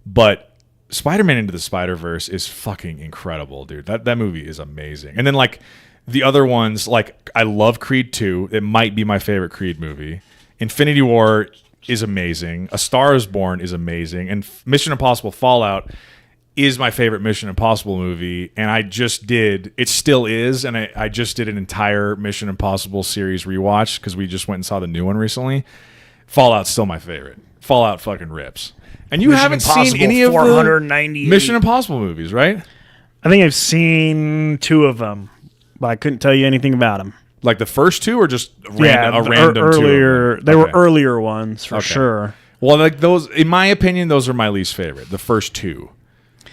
S2: but Spider-Man Into the Spider-Verse is fucking incredible, dude. That movie is amazing. And then like the other ones, like I love Creed 2. It might be my favorite Creed movie. Infinity War is amazing. A Star Is Born is amazing. And Mission Impossible: Fallout is my favorite Mission Impossible movie. And I just did, it still is, and I just did an entire Mission Impossible series rewatch because we just went and saw the new one recently. Fallout's still my favorite. Fallout fucking rips. And you haven't seen any of the Mission Impossible movies, right?
S1: I think I've seen 2 of them, but I couldn't tell you anything about them.
S2: Like the first 2 or just a random
S1: earlier.
S2: 2?
S1: They were earlier ones for sure.
S2: Well, like those, in my opinion, those are my least favorite. The first 2,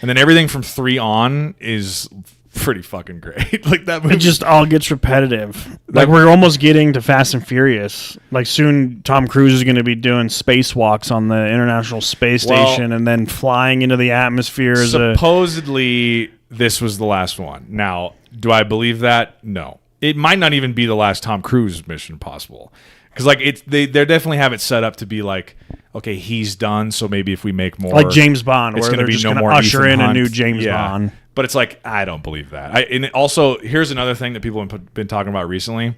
S2: and then everything from 3 on is pretty fucking great. Like that movie
S1: It just all gets repetitive. Like we're almost getting to Fast and Furious. Like soon, Tom Cruise is going to be doing spacewalks on the International Space Station and then flying into the atmosphere.
S2: Supposedly, this was the last one. Now, do I believe that? No. It might not even be the last Tom Cruise Mission Impossible, because like they definitely have it set up to be like, okay, he's done, so maybe if we make more,
S1: like James Bond,
S2: it's
S1: where
S2: going to
S1: they're
S2: be
S1: just
S2: no
S1: going to
S2: more
S1: usher
S2: Ethan
S1: in
S2: Hunt.
S1: a new James Bond.
S2: But it's like, I don't believe that. And also, here's another thing that people have been talking about recently.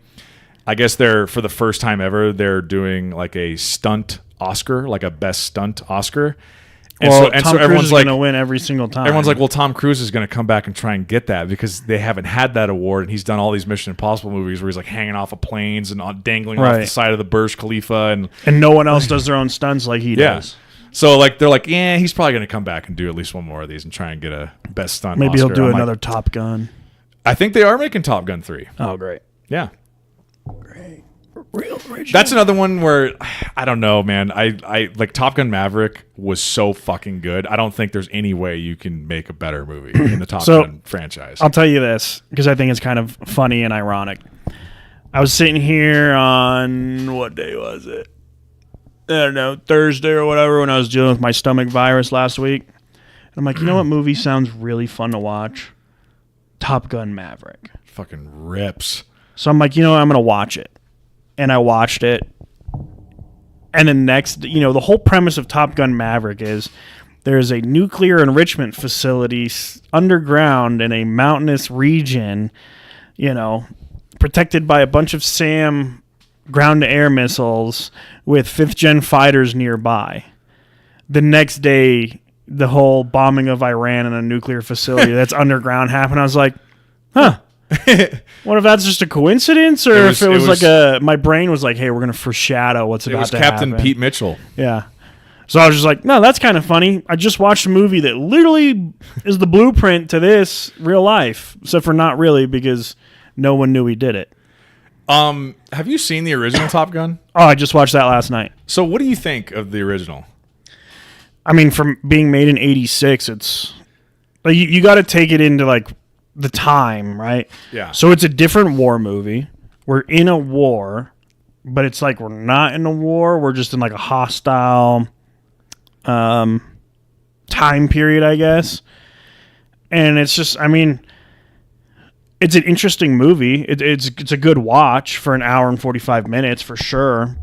S2: I guess for the first time ever, they're doing like a stunt Oscar, like a best stunt Oscar. And
S1: Well,
S2: so
S1: Tom Cruise
S2: everyone's
S1: is
S2: like,
S1: going to win every single time.
S2: everyone's like, well, Tom Cruise is going to come back and try and get that because they haven't had that award, and he's done all these Mission Impossible movies where he's like hanging off of planes and dangling off the side of the Burj Khalifa,
S1: and no one else does their own stunts like he does.
S2: So like they're like, yeah, he's probably going to come back and do at least one more of these and try and get a best stunt.
S1: Maybe
S2: Oscar.
S1: he'll do
S2: I'm
S1: another
S2: like,
S1: Top Gun.
S2: I think they are making Top Gun 3.
S1: Oh, great.
S2: Yeah.
S1: Great. Real original.
S2: That's another one where I don't know, man. I like Top Gun Maverick was so fucking good. I don't think there's any way you can make a better movie in the Top Gun franchise.
S1: I'll tell you this because I think it's kind of funny and ironic. I was sitting here on what day was it? I don't know, Thursday or whatever, when I was dealing with my stomach virus last week. And I'm like, you know what movie sounds really fun to watch? Top Gun Maverick.
S2: Fucking rips.
S1: So I'm like, you know what? I'm going to watch it. And I watched it. And then next, the whole premise of Top Gun Maverick is there's a nuclear enrichment facility underground in a mountainous region, protected by a bunch of SAM ground-to-air missiles with fifth-gen fighters nearby. The next day, the whole bombing of Iran in a nuclear facility that's underground happened. I was like, huh. What if that's just a coincidence? Or if it was like my brain was like, hey, we're going to foreshadow what's about to happen.
S2: It was Captain Pete Mitchell.
S1: Yeah. So I was just like, no, that's kind of funny. I just watched a movie that literally is the blueprint to this real life. Except for not really, because no one knew he did it.
S2: Have you seen the original Top Gun?
S1: Oh, I just watched that last night.
S2: So what do you think of the original?
S1: I mean, from being made in 86, it's like you got to take it into like the time, right?
S2: Yeah.
S1: So it's a different war movie. We're in a war, but it's like we're not in a war. We're just in like a hostile time period, I guess. And it's just, I mean, it's an interesting movie. It's a good watch for an hour and 45 minutes for sure.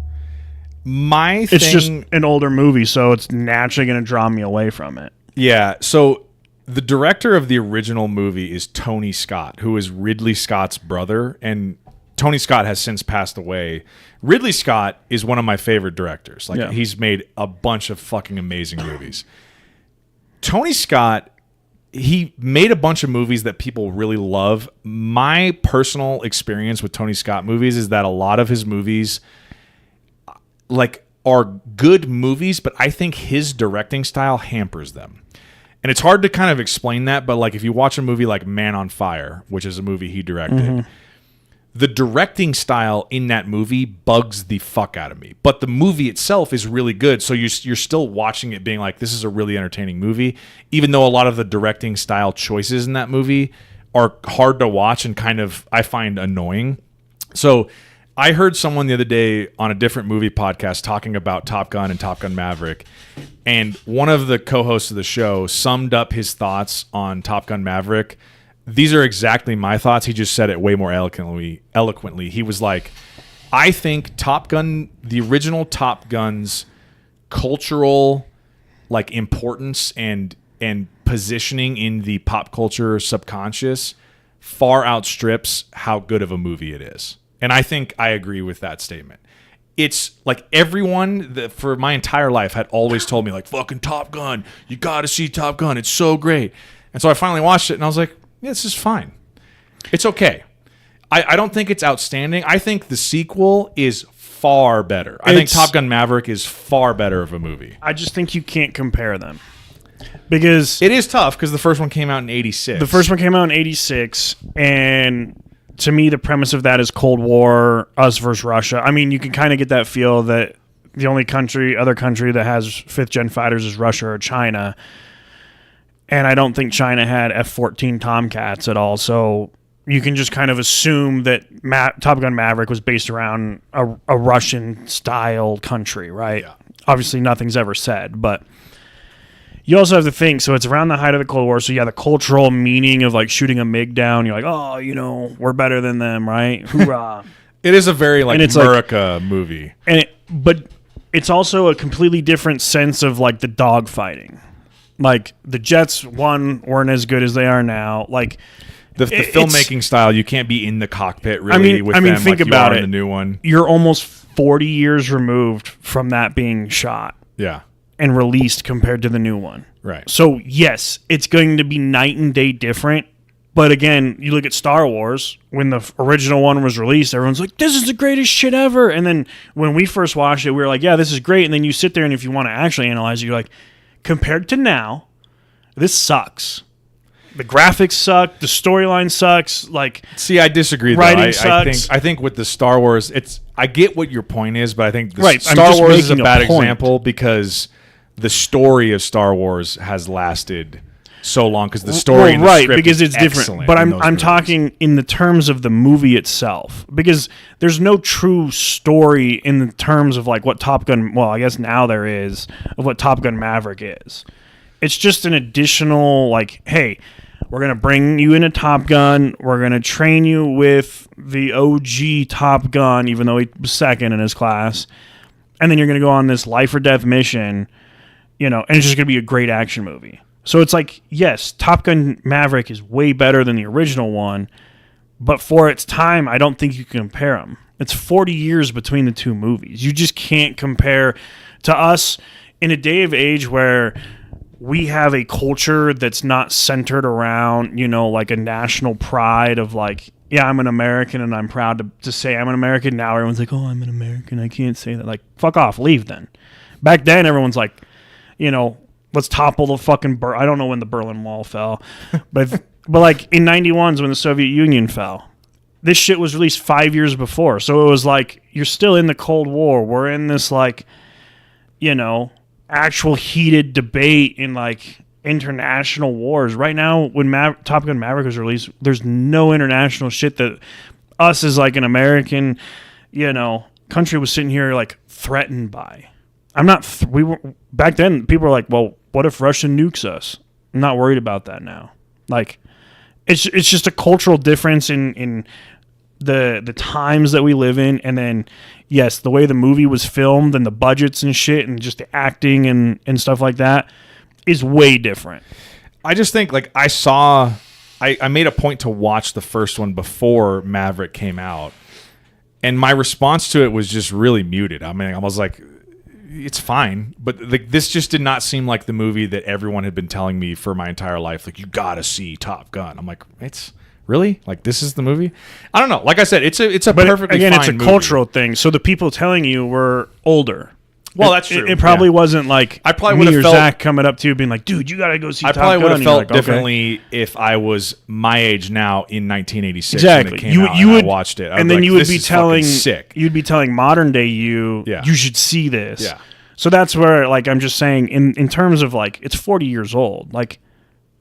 S1: It's just an older movie, so it's naturally going to draw me away from it.
S2: Yeah. So the director of the original movie is Tony Scott, who is Ridley Scott's brother, and Tony Scott has since passed away. Ridley Scott is one of my favorite directors. He's made a bunch of fucking amazing movies. Tony Scott, he made a bunch of movies that people really love. My personal experience with Tony Scott movies is that a lot of his movies are good movies, but I think his directing style hampers them. And it's hard to kind of explain that, but if you watch a movie like Man on Fire, which is a movie he directed, the directing style in that movie bugs the fuck out of me. But the movie itself is really good, so you're still watching it being like, this is a really entertaining movie, even though a lot of the directing style choices in that movie are hard to watch and kind of, I find, annoying. So I heard someone the other day on a different movie podcast talking about Top Gun and Top Gun Maverick, and one of the co-hosts of the show summed up his thoughts on Top Gun Maverick. These are exactly my thoughts. He just said it way more eloquently. He was like, I think Top Gun, the original Top Gun's cultural importance and positioning in the pop culture subconscious far outstrips how good of a movie it is. And I think I agree with that statement. It's like everyone for my entire life had always told me fucking Top Gun, you got to see Top Gun. It's so great. And so I finally watched it and I was like, yeah, this is fine. It's okay. I don't think it's outstanding. I think the sequel is far better. I think Top Gun Maverick is far better of a movie.
S1: I just think you can't compare them. Because
S2: it is tough because the first one came out in 86.
S1: The first one came out in 86, and to me, the premise of that is Cold War, us versus Russia. I mean, you can kind of get that feel that the only other country that has fifth-gen fighters is Russia or China. And I don't think China had F-14 Tomcats at all. So you can just kind of assume that Top Gun Maverick was based around a Russian-style country, right?
S2: Yeah.
S1: Obviously, nothing's ever said, but you also have to think, so it's around the height of the Cold War, so the cultural meaning of shooting a MiG down, you're like, oh, we're better than them, right? Hoorah.
S2: It is a very America movie.
S1: But it's also a completely different sense of the dogfighting. The jets, weren't as good as they are now.
S2: The filmmaking style, you can't be in the cockpit really with them
S1: think about
S2: in the new one.
S1: You're almost 40 years removed from that being shot.
S2: Yeah.
S1: and released compared to the new one.
S2: Right.
S1: So, yes, it's going to be night and day different. But again, you look at Star Wars, when the original one was released, everyone's like, this is the greatest shit ever. And then when we first watched it, we were like, yeah, this is great. And then you sit there, and if you want to actually analyze it, you're like, compared to now, this sucks. The graphics suck. The storyline sucks. Like,
S2: see, I disagree.
S1: Writing sucks.
S2: I think with the Star Wars, I get what your point is, but I think
S1: Right, I'm
S2: Star
S1: just
S2: Wars is a
S1: making a
S2: bad
S1: point.
S2: example because the story of Star Wars has lasted so long because the story and the
S1: right,
S2: script
S1: because
S2: is
S1: it's different.
S2: excellent
S1: But
S2: in
S1: I'm
S2: those movies.
S1: talking in the terms of the movie itself, because there's no true story in the terms of like what Top Gun. Well, I guess now there is of what Top Gun Maverick is. It's just an additional like, hey, we're gonna bring you into Top Gun. We're gonna train you with the OG Top Gun, even though he was second in his class, and then you're gonna go on this life or death mission. And it's just gonna be a great action movie. So it's like, yes, Top Gun Maverick is way better than the original one, but for its time, I don't think you can compare them. It's 40 years between the two movies. You just can't compare to us in a day of age where we have a culture that's not centered around, like a national pride of like, yeah, I'm an American and I'm proud to say I'm an American. Now everyone's like, oh, I'm an American. I can't say that. Like, fuck off. Leave then. Back then, everyone's like, let's topple the fucking I don't know when the Berlin Wall fell, but like in 91 is when the Soviet Union fell. This shit was released 5 years before. So it was like, you're still in the Cold War. We're in this like, actual heated debate in like international wars. Right now, when Top Gun Maverick was released, there's no international shit that us as like an American, country was sitting here like threatened by. I'm not. We were back then. People were like, "Well, what if Russia nukes us?" I'm not worried about that now. Like, it's just a cultural difference in the times that we live in, and then yes, the way the movie was filmed and the budgets and shit, and just the acting and stuff like that is way different.
S2: I just think like I made a point to watch the first one before Maverick came out, and my response to it was just really muted. I mean, I was like, it's fine, but this just did not seem like the movie that everyone had been telling me for my entire life. Like, you gotta see Top Gun. I'm like, it's really like this is the movie. I don't know. Like I said, it's a
S1: But
S2: perfectly
S1: again,
S2: fine
S1: it's a
S2: movie.
S1: cultural thing. So the people telling you were older.
S2: Well, that's true.
S1: It probably wasn't like
S2: I probably
S1: me
S2: would
S1: or
S2: have felt
S1: Zach coming up to you being like, dude, you gotta go see
S2: I
S1: Top Gun.
S2: probably would have
S1: And you're
S2: felt
S1: like, okay.
S2: differently if I was my age now in 1986
S1: Exactly.
S2: when it came out and I watched it.
S1: And then you would be telling
S2: sick.
S1: You'd be telling modern day you,
S2: Yeah.
S1: you should see this.
S2: Yeah.
S1: So that's where, like, I'm just saying, in terms of like, it's 40 years old. Like,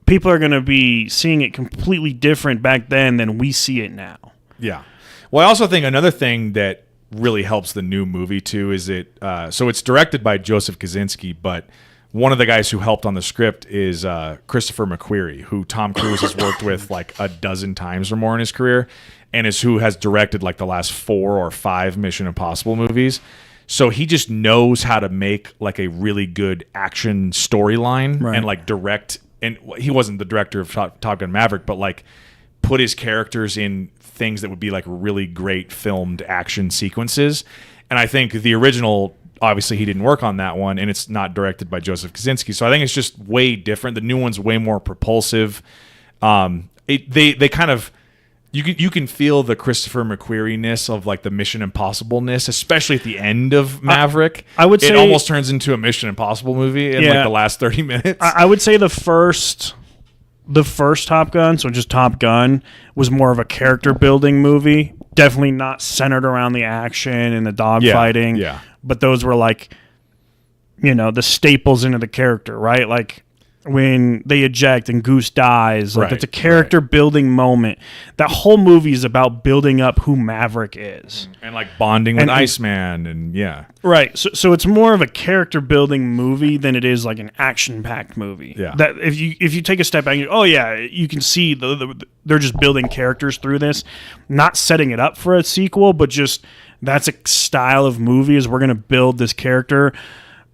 S1: people are gonna be seeing it completely different back then than we see it now.
S2: Yeah. Well, I also think another thing that really helps the new movie too is so it's directed by Joseph Kosinski, but one of the guys who helped on the script is Christopher McQuarrie, who Tom Cruise has worked with like a dozen times or more in his career, and who has directed like the last 4 or 5 Mission Impossible movies. So he just knows how to make like a really good action storyline and like direct. And he wasn't the director of Top Gun Maverick, but like put his characters in things that would be like really great filmed action sequences. And I think the original, obviously he didn't work on that one, and it's not directed by Joseph Kosinski. So I think it's just way different. The new one's way more propulsive. They kind of, you can feel the Christopher McQuarrie-ness of like the Mission Impossible-ness, especially at the end of Maverick.
S1: I would say
S2: it almost turns into a Mission Impossible movie in like the last 30 minutes.
S1: I would say the first Top Gun, so just Top Gun, was more of a character building movie. Definitely not centered around the action and the dogfighting.
S2: Yeah.
S1: But those were like, the staples into the character, right? Like when they eject and Goose dies, like it's a character building moment. That whole movie is about building up who Maverick is.
S2: And like bonding with Iceman and
S1: Right. So it's more of a character building movie than it is like an action packed movie.
S2: Yeah.
S1: That if you take a step back, you can see they're just building characters through this, not setting it up for a sequel, but just that's a style of movie is we're going to build this character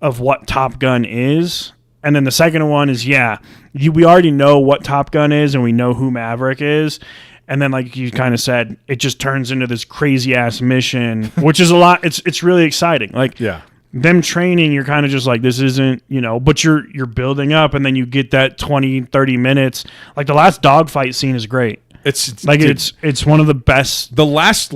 S1: of what Top Gun is. And then the second one is, we already know what Top Gun is and we know who Maverick is. And then, like you kind of said, it just turns into this crazy ass mission, which is a lot. It's really exciting. Like, them training, you're kind of just like, this isn't, but you're building up, and then you get that 20, 30 minutes. Like the last dogfight scene is great. It's like, dude, it's one of the best.
S2: The last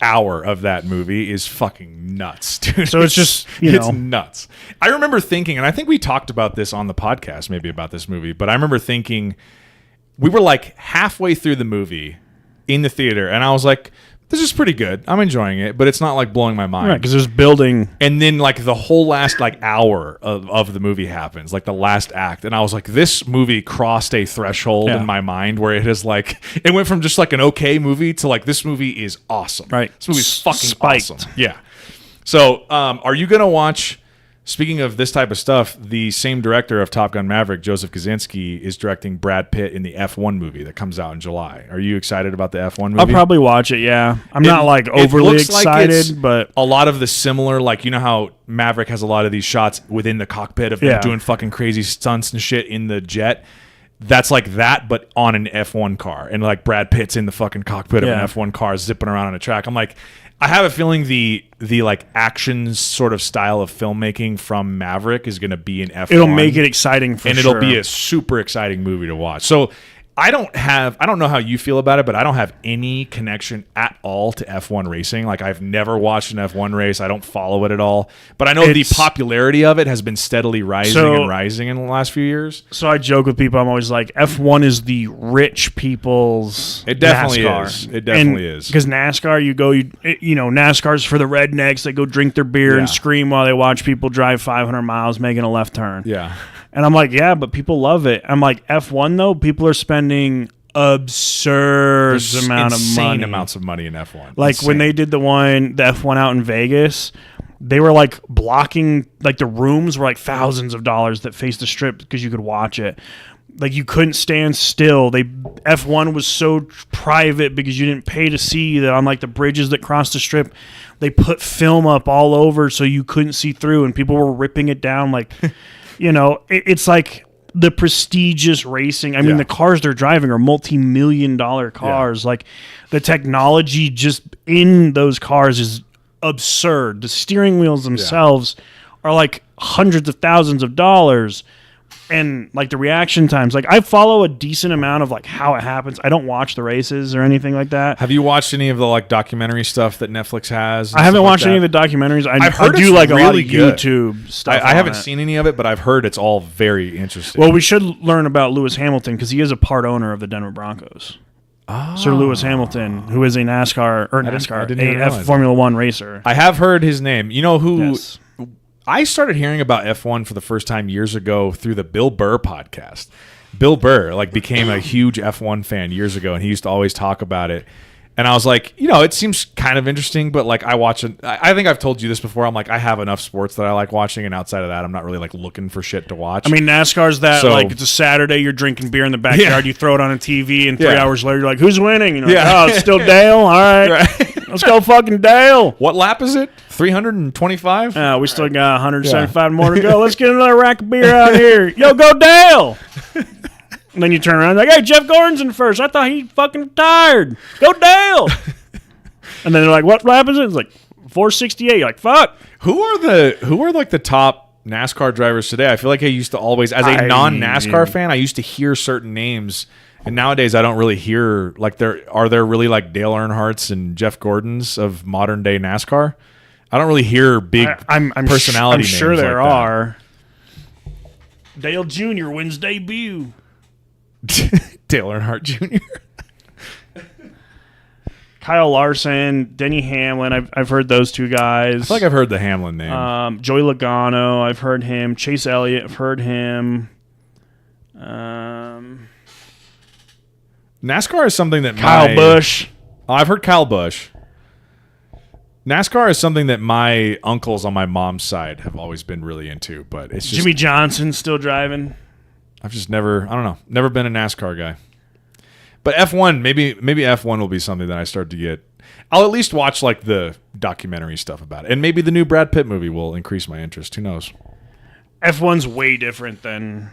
S2: hour of that movie is fucking nuts, dude.
S1: So it's just,
S2: it's nuts. I remember thinking, and I think we talked about this on the podcast, maybe about this movie, but I remember thinking we were like halfway through the movie in the theater, and I was like, this is pretty good. I'm enjoying it, but it's not like blowing my mind.
S1: Right, because there's building.
S2: And then like the whole last hour of the movie happens, like the last act. And I was like, this movie crossed a threshold in my mind where it is like, it went from just like an okay movie to like, this movie is awesome.
S1: Right.
S2: This movie's fucking
S1: Spiked.
S2: awesome. Yeah. So are you going to watch, speaking of this type of stuff, the same director of Top Gun Maverick, Joseph Kosinski, is directing Brad Pitt in the F1 movie that comes out in July. Are you excited about the F1 movie?
S1: I'll probably watch it, yeah. I'm not like overly excited, but
S2: a lot of the similar, like, you know how Maverick has a lot of these shots within the cockpit of them doing fucking crazy stunts and shit in the jet. That's like that, but on an F1 car. And like Brad Pitt's in the fucking cockpit of an F1 car zipping around on a track. I'm like, I have a feeling the like action sort of style of filmmaking from Maverick is going to be in F1.
S1: It'll make it exciting for sure.
S2: And it'll be a super exciting movie to watch. So I don't know how you feel about it, but I don't have any connection at all to F1 racing. Like I've never watched an F1 race. I don't follow it at all. But I know the popularity of it has been steadily rising and rising in the last few years.
S1: So I joke with people. I'm always like, F1 is the rich people's
S2: It definitely
S1: NASCAR.
S2: is. It definitely is.
S1: Because NASCAR, NASCAR's for the rednecks. They go drink their beer and scream while they watch people drive 500 miles making a left turn.
S2: Yeah.
S1: And I'm like, yeah, but people love it. I'm like, F1 though, people are spending absurd
S2: insane amounts of money in F1.
S1: Like when they did the F1 out in Vegas, they were like blocking, like the rooms were like thousands of dollars that faced the strip because you could watch it. Like you couldn't stand still. F1 was so private because you didn't pay to see that on like the bridges that crossed the strip. They put film up all over so you couldn't see through, and people were ripping it down like. It's like the prestigious racing. I mean, the cars they're driving are multi-million-dollar cars. Like the technology just in those cars is absurd. The steering wheels themselves are like hundreds of thousands of dollars. And like the reaction times, like I follow a decent amount of like how it happens. I don't watch the races or anything like that.
S2: Have you watched any of the like documentary stuff that Netflix has?
S1: I haven't watched any of the documentaries. I've heard do like really a lot of YouTube stuff.
S2: I haven't seen any of it, but I've heard it's all very interesting.
S1: Well, we should learn about Lewis Hamilton because he is a part owner of the Denver Broncos. Oh. Sir Lewis Hamilton, who is a Formula One racer.
S2: I have heard his name. You know who? Yes. I started hearing about F1 for the first time years ago through the Bill Burr podcast. Bill Burr became a huge F1 fan years ago, and he used to always talk about it. And I was like, it seems kind of interesting, but like I watch it. I think I've told you this before. I'm like, I have enough sports that I like watching, and outside of that, I'm not really like looking for shit to watch.
S1: I mean, NASCAR's that like it's a Saturday, you're drinking beer in the backyard, you throw it on a TV, and 3 hours later, you're like, who's winning? You're like, oh, it's still Dale. All right. Let's go fucking Dale.
S2: What lap is it? 325?
S1: We still got 175 more to go. Let's get another rack of beer out here. Yo, go Dale. And then you turn around like, hey, Jeff Gordon's in first. I thought he fucking retired. Go Dale. And then they're like, what lap is it? It's like 468. You're like, fuck.
S2: Who are like the top NASCAR drivers today? I feel like I used to always, as a non-NASCAR fan, I used to hear certain names. And nowadays, I don't really hear, like, are there really, like, Dale Earnhardts and Jeff Gordons of modern-day NASCAR? I don't really hear big personality names. I'm sure there are.
S1: Dale Jr. wins debut.
S2: Dale Earnhardt Jr.
S1: Kyle Larson, Denny Hamlin. I've heard those two guys.
S2: I feel like I've heard the Hamlin name.
S1: Joey Logano. I've heard him. Chase Elliott. I've heard him.
S2: NASCAR is something that
S1: Kyle Busch.
S2: I've heard Kyle Busch. NASCAR is something that my uncles on my mom's side have always been really into, but it's just
S1: Jimmy Johnson still driving.
S2: I've just never been a NASCAR guy. But F1, maybe F1 will be something that I start to get. I'll at least watch like the documentary stuff about it, and maybe the new Brad Pitt movie will increase my interest. Who knows?
S1: F1's way different than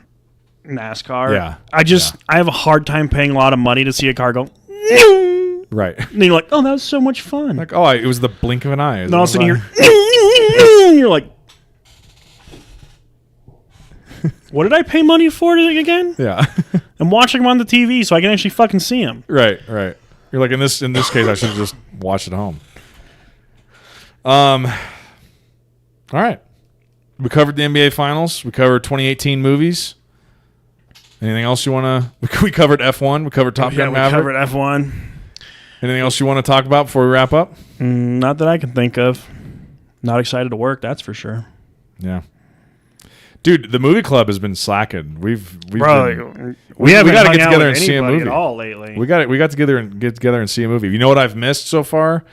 S1: NASCAR.
S2: Yeah.
S1: I have a hard time paying a lot of money to see a car go.
S2: Right.
S1: And then you're like, oh, that was so much fun.
S2: Like, oh, it was the blink of an eye.
S1: And all of a sudden you're like, what did I pay money for again?
S2: Yeah.
S1: I'm watching them on the TV so I can actually fucking see them.
S2: Right. You're like, in this case, I should have just watched it home. All right. We covered the NBA Finals. We covered 2018 movies. Anything else you want to... We covered F1. We covered Top Gun Maverick.
S1: We covered F1.
S2: Anything else you want to talk about before we wrap up?
S1: Not that I can think of. Not excited to work, that's for sure.
S2: Yeah. Dude, the movie club has been slacking. We haven't got to get together and see a movie
S1: at all lately.
S2: We got to get together and see a movie. You know what I've missed so far?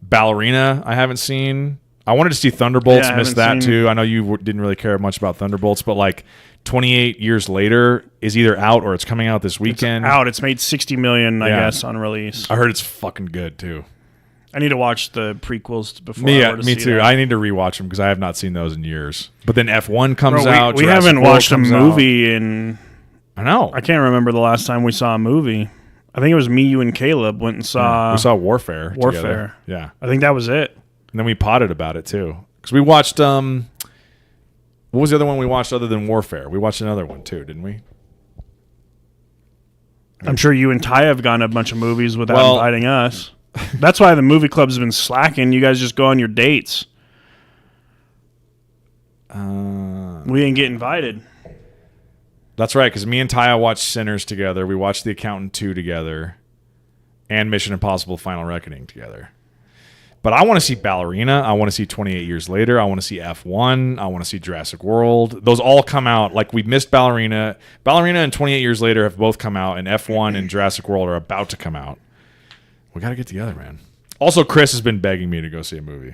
S2: Ballerina. I haven't seen. I wanted to see Thunderbolts. Missed that too. I know you didn't really care much about Thunderbolts, but like 28 years later is either out or it's coming out this weekend.
S1: It's out. It's made $60 million, I guess, on release.
S2: I heard it's fucking good too.
S1: I need to watch the prequels before.
S2: Me too. I need to rewatch them because I have not seen those in years. But then F1 comes out.
S1: We haven't watched a movie in.
S2: I know.
S1: I can't remember the last time we saw a movie. I think it was me, you, and Caleb went and saw.
S2: We saw Warfare. Together. Yeah.
S1: I think that was it.
S2: And then we potted about it too because we watched. What was the other one we watched other than Warfare? We watched another one too, didn't we?
S1: I'm sure you and Ty have gone to a bunch of movies without inviting us. That's why the movie club's been slacking. You guys just go on your dates. We didn't get invited.
S2: That's right, because me and Taya watched Sinners together. We watched The Accountant 2 together. And Mission Impossible Final Reckoning together. But I want to see Ballerina. I want to see 28 Years Later. I want to see F1. I want to see Jurassic World. Those all come out. Like, we missed Ballerina. Ballerina and 28 Years Later have both come out, and F1 and Jurassic World are about to come out. We got to get together, man. Also, Chris has been begging me to go see a movie.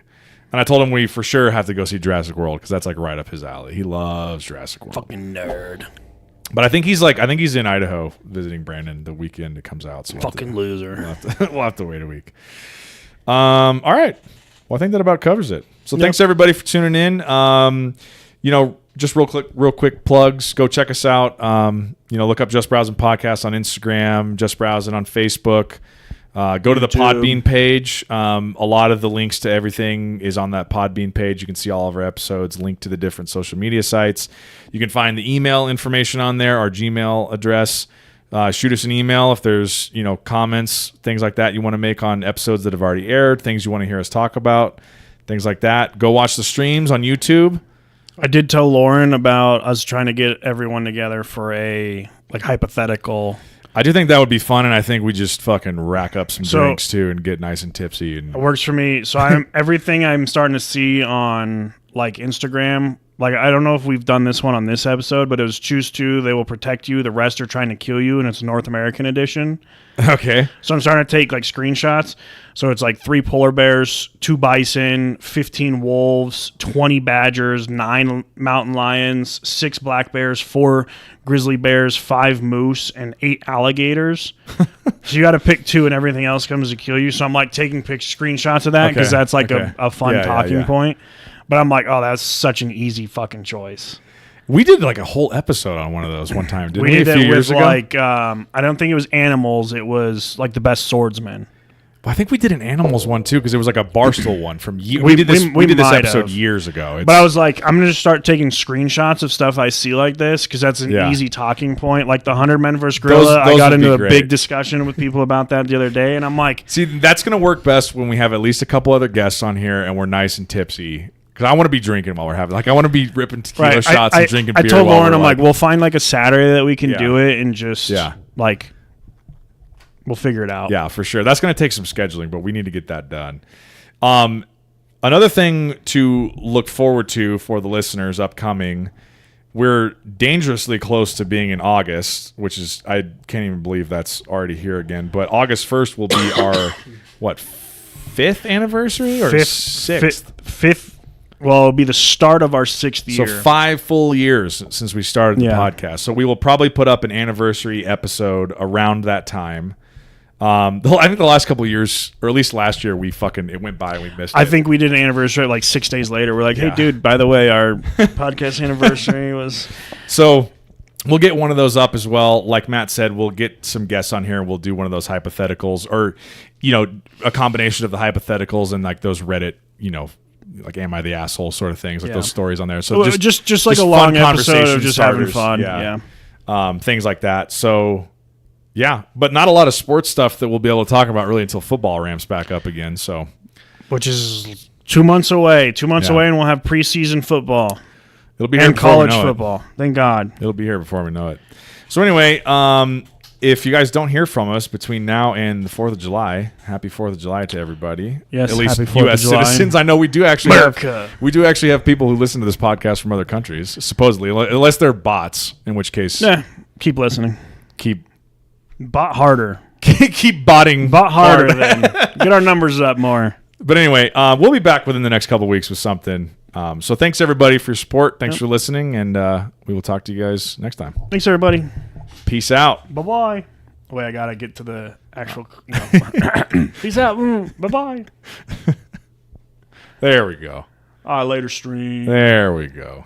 S2: And I told him we for sure have to go see Jurassic World because that's like right up his alley. He loves Jurassic World.
S1: Fucking nerd.
S2: But I think he's in Idaho visiting Brandon the weekend it comes out. So
S1: fucking loser.
S2: We'll have to wait a week. All right. Well, I think that about covers it. So thanks everybody for tuning in. Just real quick plugs. Go check us out. Look up Just Browsin Podcast on Instagram, Just Browsin on Facebook. Go to the Podbean page. A lot of the links to everything is on that Podbean page. You can see all of our episodes linked to the different social media sites. You can find the email information on there, our Gmail address. Shoot us an email if there's comments, things like that you want to make on episodes that have already aired, things you want to hear us talk about, things like that. Go watch the streams on YouTube.
S1: I did tell Lauren about us trying to get everyone together for a hypothetical.
S2: I do think that would be fun, and I think we just fucking rack up some drinks too and get nice and tipsy. And
S1: it works for me. So everything I'm starting to see on Instagram. I don't know if we've done this one on this episode, but it was choose two. They will protect you. The rest are trying to kill you, and it's a North American edition.
S2: Okay.
S1: So I'm starting to take screenshots. So it's 3 polar bears, 2 bison, 15 wolves, 20 badgers, 9 mountain lions, 6 black bears, 4 grizzly bears, 5 moose, and 8 alligators. So you got to pick 2, and everything else comes to kill you. So I'm taking screenshots of that because that's a fun talking point. But I'm oh, that's such an easy fucking choice.
S2: We did a whole episode on one of those one time, didn't we?
S1: We did
S2: a few years ago?
S1: I don't think it was animals. It was the best swordsman.
S2: I think we did an animals one too because it was a Barstool one from we did this episode years ago.
S1: But I was I'm gonna just start taking screenshots of stuff I see like this because that's an easy talking point. Like the 100 Men vs. Gorilla, I got into a big discussion with people about that the other day, and I'm
S2: see, that's gonna work best when we have at least a couple other guests on here and we're nice and tipsy. Because I want to be drinking while we're having I want to be ripping tequila shots and drinking beer.
S1: I told Lauren, I'm we'll find a Saturday that we can do it and just we'll figure it out.
S2: Yeah, for sure. That's going to take some scheduling, but we need to get that done. Another thing to look forward to for the listeners upcoming, we're dangerously close to being in August, which is, I can't even believe that's already here again. But August 1st will be our, 5th anniversary or 6th?
S1: Fifth. Well, it'll be the start of our 6th year.
S2: So 5 full years since we started the podcast. So we will probably put up an anniversary episode around that time. I think the last couple of years, or at least last year, it went by and we missed it.
S1: I think we did an anniversary 6 days later. We're hey, dude, by the way, our podcast anniversary was...
S2: So we'll get one of those up as well. Like Matt said, we'll get some guests on here and we'll do one of those hypotheticals, or a combination of the hypotheticals and like those Reddit, like am I the asshole sort of things, like those stories on there. So
S1: just like a long episode of just having fun.
S2: Things like that. So yeah, but not a lot of sports stuff that we'll be able to talk about really until football ramps back up again. So,
S1: which is 2 months away. 2 months away, and we'll have preseason football.
S2: It'll be here
S1: and college football. Thank God.
S2: It'll be here before we know it. So anyway, if you guys don't hear from us between now and the 4th of July, happy 4th of July to everybody.
S1: Yes,
S2: at least
S1: happy 4th
S2: U.S.
S1: of July.
S2: citizens. I know we do actually have people who listen to this podcast from other countries, supposedly, unless they're bots, in which case,
S1: keep listening.
S2: Keep
S1: bot harder.
S2: keep botting.
S1: Bot harder. Then get our numbers up more.
S2: But anyway, we'll be back within the next couple of weeks with something. So thanks everybody for your support. Thanks for listening, and we will talk to you guys next time.
S1: Thanks everybody.
S2: Peace out.
S1: Bye-bye. Wait, I gotta get to the actual. Peace out. Bye-bye.
S2: There we go.
S1: Later stream.
S2: There we go.